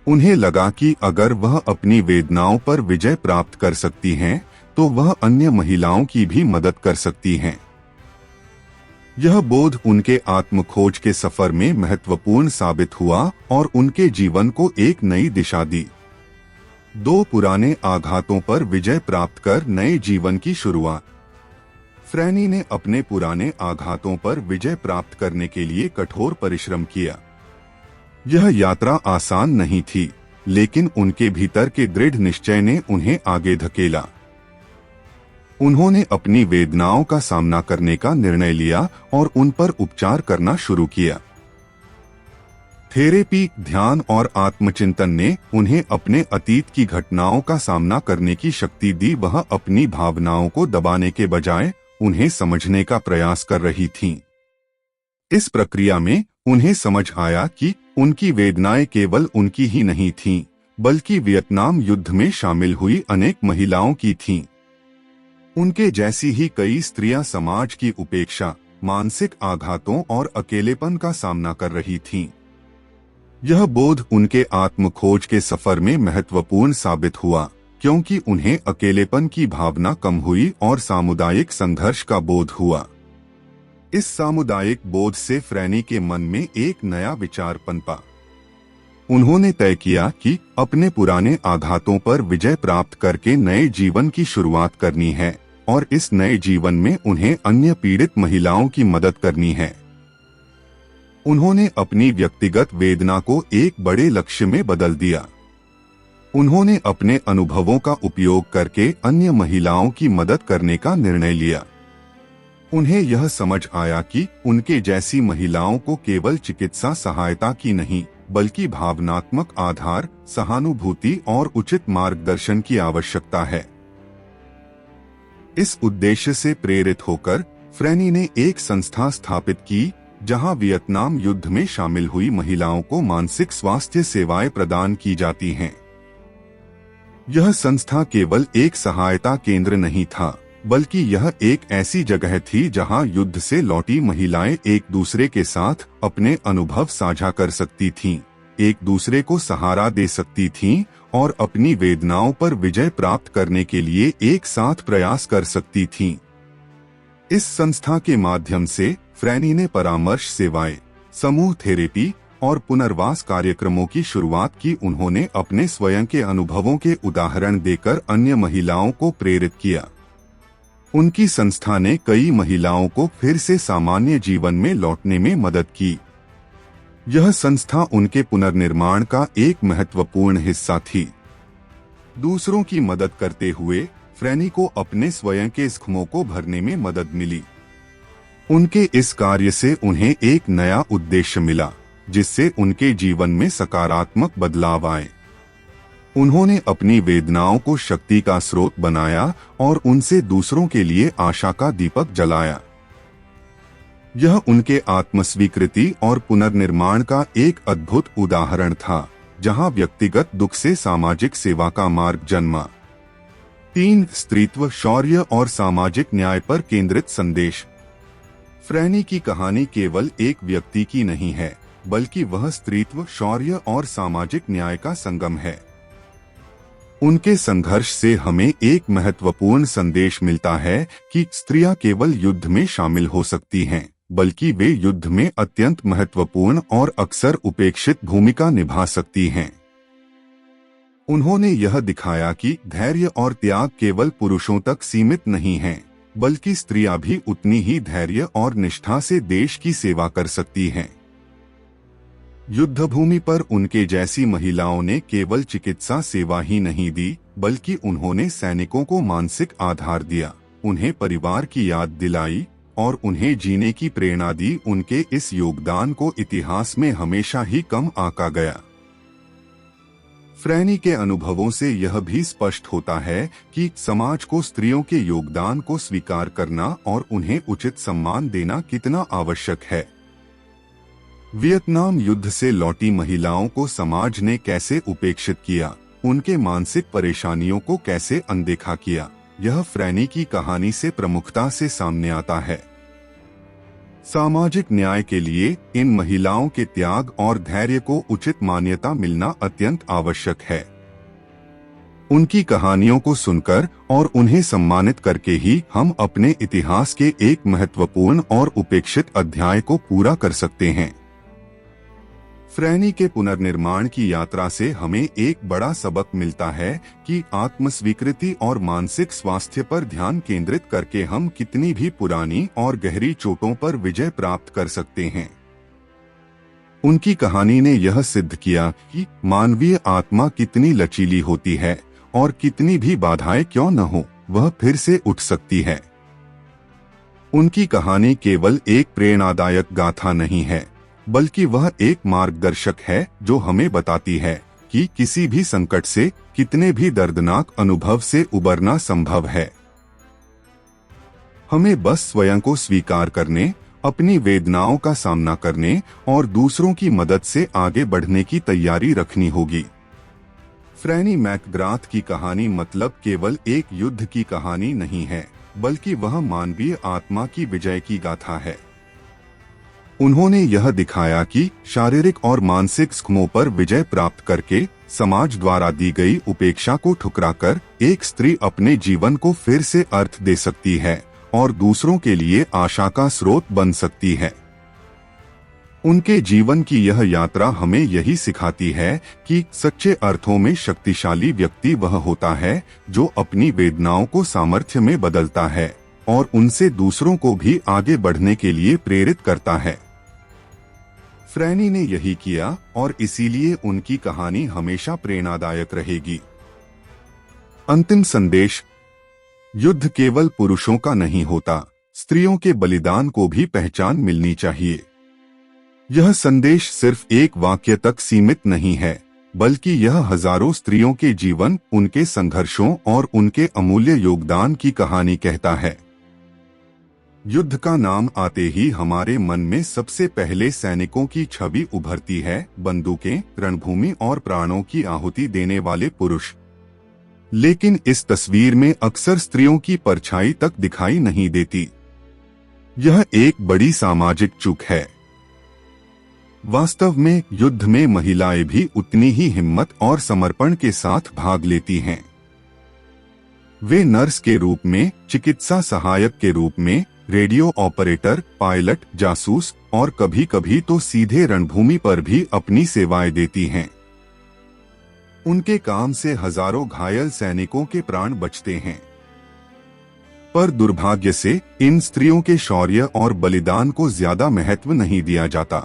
उन्हें लगा कि अगर वह अपनी वेदनाओं पर विजय प्राप्त कर सकती हैं, तो वह अन्य महिलाओं की भी मदद कर सकती हैं। यह बोध उनके आत्मखोज के सफर में महत्वपूर्ण साबित हुआ और उनके जीवन को एक नई दिशा दी। 2 पुराने आघातों पर विजय प्राप्त कर नए जीवन की शुरुआत। फ्रैनी ने अपने पुराने आघातों पर विजय प्राप्त करने के लिए कठोर परिश्रम किया। यह यात्रा आसान नहीं थी, लेकिन उनके भीतर के दृढ़ निश्चय ने उन्हें आगे धकेला। उन्होंने अपनी वेदनाओं का सामना करने का निर्णय लिया और उन पर उपचार करना शुरू किया। थेरेपी, ध्यान और आत्मचिंतन ने उन्हें अपने अतीत की घटनाओं का सामना करने की शक्ति दी। वह अपनी भावनाओं को दबाने के बजाय उन्हें समझने का प्रयास कर रही थीं। इस प्रक्रिया में उन्हें समझ आया कि उनकी वेदनाएं केवल उनकी ही नहीं थीं, बल्कि वियतनाम युद्ध में शामिल हुई अनेक महिलाओं की थीं। उनके जैसी ही कई स्त्रियां समाज की उपेक्षा, मानसिक आघातों और अकेलेपन का सामना कर रही थीं। यह बोध उनके आत्मखोज के सफर में महत्वपूर्ण साबित हुआ, क्योंकि उन्हें अकेलेपन की भावना कम हुई और सामुदायिक संघर्ष का बोध हुआ। इस सामुदायिक बोध से फ्रैनी के मन में एक नया विचार पनपा। उन्होंने तय किया कि अपने पुराने आघातों पर विजय प्राप्त करके नए जीवन की शुरुआत करनी है और इस नए जीवन में उन्हें अन्य पीड़ित महिलाओं की मदद करनी है। उन्होंने अपनी व्यक्तिगत वेदना को एक बड़े लक्ष्य में बदल दिया। उन्होंने अपने अनुभवों का उपयोग करके अन्य महिलाओं की मदद करने का निर्णय लिया। उन्हें यह समझ आया कि उनके जैसी महिलाओं को केवल चिकित्सा सहायता की नहीं, बल्कि भावनात्मक आधार, सहानुभूति और उचित मार्गदर्शन की आवश्यकता है। इस उद्देश्य से प्रेरित होकर फ्रैनी ने एक संस्था स्थापित की, जहां वियतनाम युद्ध में शामिल हुई महिलाओं को मानसिक स्वास्थ्य सेवाएं प्रदान की जाती हैं। यह संस्था केवल एक सहायता केंद्र नहीं था, बल्कि यह एक ऐसी जगह थी जहां युद्ध से लौटी महिलाएं एक दूसरे के साथ अपने अनुभव साझा कर सकती थीं, एक दूसरे को सहारा दे सकती थीं और अपनी वेदनाओं पर विजय प्राप्त करने के लिए एक साथ प्रयास कर सकती थीं। इस संस्था के माध्यम से फ्रैनी ने परामर्श सेवाएं, समूह थेरेपी और पुनर्वास कार्यक्रमों की शुरुआत की। उन्होंने अपने स्वयं के अनुभवों के उदाहरण देकर अन्य महिलाओं को प्रेरित किया। उनकी संस्था ने कई महिलाओं को फिर से सामान्य जीवन में लौटने में मदद की। यह संस्था उनके पुनर्निर्माण का एक महत्वपूर्ण हिस्सा थी। दूसरों की मदद करते हुए फ्रैनी को अपने स्वयं के जख्मों को भरने में मदद मिली। उनके इस कार्य से उन्हें एक नया उद्देश्य मिला, जिससे उनके जीवन में सकारात्मक बदलाव आए। उन्होंने अपनी वेदनाओं को शक्ति का स्रोत बनाया और उनसे दूसरों के लिए आशा का दीपक जलाया। यह उनके आत्मस्वीकृति और पुनर्निर्माण का एक अद्भुत उदाहरण था, जहां व्यक्तिगत दुख से सामाजिक सेवा का मार्ग जन्मा। 3. स्त्रीत्व, शौर्य और सामाजिक न्याय पर केंद्रित संदेश। फ्रैनी की कहानी केवल एक व्यक्ति की नहीं है, बल्कि वह स्त्रीत्व, शौर्य और सामाजिक न्याय का संगम है। उनके संघर्ष से हमें एक महत्वपूर्ण संदेश मिलता है कि स्त्रियां केवल युद्ध में शामिल हो सकती हैं, बल्कि वे युद्ध में अत्यंत महत्वपूर्ण और अक्सर उपेक्षित भूमिका निभा सकती हैं। उन्होंने यह दिखाया कि धैर्य और त्याग केवल पुरुषों तक सीमित नहीं हैं, बल्कि स्त्रियां भी उतनी ही धैर्य और निष्ठा से देश की सेवा कर सकती हैं। युद्धभूमि पर उनके जैसी महिलाओं ने केवल चिकित्सा सेवा ही नहीं दी, बल्कि उन्होंने सैनिकों को मानसिक आधार दिया, उन्हें परिवार की याद दिलाई और उन्हें जीने की प्रेरणा दी। उनके इस योगदान को इतिहास में हमेशा ही कम आंका गया। फ्रैनी के अनुभवों से यह भी स्पष्ट होता है कि समाज को स्त्रियों के योगदान को स्वीकार करना और उन्हें उचित सम्मान देना कितना आवश्यक है। वियतनाम युद्ध से लौटी महिलाओं को समाज ने कैसे उपेक्षित किया, उनके मानसिक परेशानियों को कैसे अनदेखा किया, यह फ्रैनी की कहानी से प्रमुखता से सामने आता है। सामाजिक न्याय के लिए इन महिलाओं के त्याग और धैर्य को उचित मान्यता मिलना अत्यंत आवश्यक है। उनकी कहानियों को सुनकर और उन्हें सम्मानित करके ही हम अपने इतिहास के एक महत्वपूर्ण और उपेक्षित अध्याय को पूरा कर सकते हैं। फ्रैनी के पुनर्निर्माण की यात्रा से हमें एक बड़ा सबक मिलता है कि आत्मस्वीकृति और मानसिक स्वास्थ्य पर ध्यान केंद्रित करके हम कितनी भी पुरानी और गहरी चोटों पर विजय प्राप्त कर सकते हैं। उनकी कहानी ने यह सिद्ध किया कि मानवीय आत्मा कितनी लचीली होती है और कितनी भी बाधाएं क्यों न हो, वह फिर से उठ सकती है। उनकी कहानी केवल एक प्रेरणादायक गाथा नहीं है, बल्कि वह एक मार्गदर्शक है जो हमें बताती है कि किसी भी संकट से, कितने भी दर्दनाक अनुभव से उबरना संभव है। हमें बस स्वयं को स्वीकार करने, अपनी वेदनाओं का सामना करने और दूसरों की मदद से आगे बढ़ने की तैयारी रखनी होगी। फ्रैनी मैकग्राथ की कहानी मतलब केवल एक युद्ध की कहानी नहीं है, बल्कि वह मानवीय आत्मा की विजय की गाथा है। उन्होंने यह दिखाया कि शारीरिक और मानसिक जख्मों पर विजय प्राप्त करके समाज द्वारा दी गई उपेक्षा को ठुकराकर एक स्त्री अपने जीवन को फिर से अर्थ दे सकती है और दूसरों के लिए आशा का स्रोत बन सकती है। उनके जीवन की यह यात्रा हमें यही सिखाती है कि सच्चे अर्थों में शक्तिशाली व्यक्ति वह होता है जो अपनी वेदनाओं को सामर्थ्य में बदलता है और उनसे दूसरों को भी आगे बढ़ने के लिए प्रेरित करता है। फ्रैनी ने यही किया और इसीलिए उनकी कहानी हमेशा प्रेरणादायक रहेगी। अंतिम संदेश, युद्ध केवल पुरुषों का नहीं होता, स्त्रियों के बलिदान को भी पहचान मिलनी चाहिए। यह संदेश सिर्फ एक वाक्य तक सीमित नहीं है, बल्कि यह हजारों स्त्रियों के जीवन, उनके संघर्षों और उनके अमूल्य योगदान की कहानी कहता है। युद्ध का नाम आते ही हमारे मन में सबसे पहले सैनिकों की छवि उभरती है, बंदूकें, रणभूमि और प्राणों की आहुति देने वाले पुरुष। लेकिन इस तस्वीर में अक्सर स्त्रियों की परछाई तक दिखाई नहीं देती। यह एक बड़ी सामाजिक चूक है। वास्तव में युद्ध में महिलाएं भी उतनी ही हिम्मत और समर्पण के साथ भाग लेती हैं। वे नर्स के रूप में, चिकित्सा सहायक के रूप में, रेडियो ऑपरेटर, पायलट, जासूस और कभी कभी तो सीधे रणभूमि पर भी अपनी सेवाएं देती हैं। उनके काम से हजारों घायल सैनिकों के प्राण बचते हैं। पर दुर्भाग्य से इन स्त्रियों के शौर्य और बलिदान को ज्यादा महत्व नहीं दिया जाता।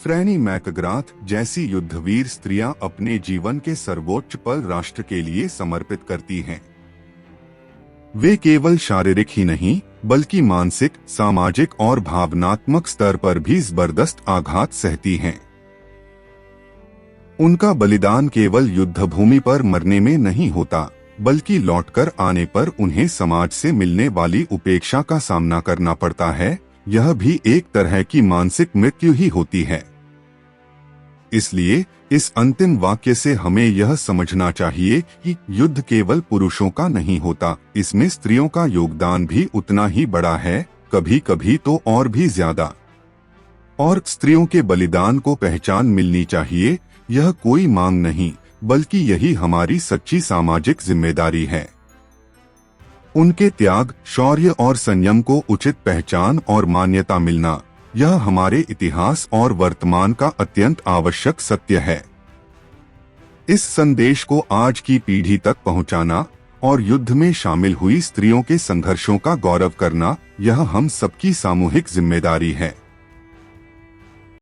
फ्रैनी मैकग्राथ जैसी युद्धवीर स्त्रियां अपने जीवन के सर्वोच्च पल राष्ट्र के लिए समर्पित करती हैं। वे केवल शारीरिक ही नहीं बल्कि मानसिक, सामाजिक और भावनात्मक स्तर पर भी जबरदस्त आघात सहती हैं। उनका बलिदान केवल युद्धभूमि पर मरने में नहीं होता, बल्कि लौटकर आने पर उन्हें समाज से मिलने वाली उपेक्षा का सामना करना पड़ता है। यह भी एक तरह की मानसिक मृत्यु ही होती है। इसलिए इस अंतिम वाक्य से हमें यह समझना चाहिए कि युद्ध केवल पुरुषों का नहीं होता, इसमें स्त्रियों का योगदान भी उतना ही बड़ा है, कभी कभी तो और भी ज्यादा। और स्त्रियों के बलिदान को पहचान मिलनी चाहिए। यह कोई मांग नहीं, बल्कि यही हमारी सच्ची सामाजिक जिम्मेदारी है। उनके त्याग, शौर्य और संयम को उचित पहचान और मान्यता मिलना, यह हमारे इतिहास और वर्तमान का अत्यंत आवश्यक सत्य है। इस संदेश को आज की पीढ़ी तक पहुंचाना और युद्ध में शामिल हुई स्त्रियों के संघर्षों का गौरव करना, यह हम सबकी सामूहिक जिम्मेदारी है।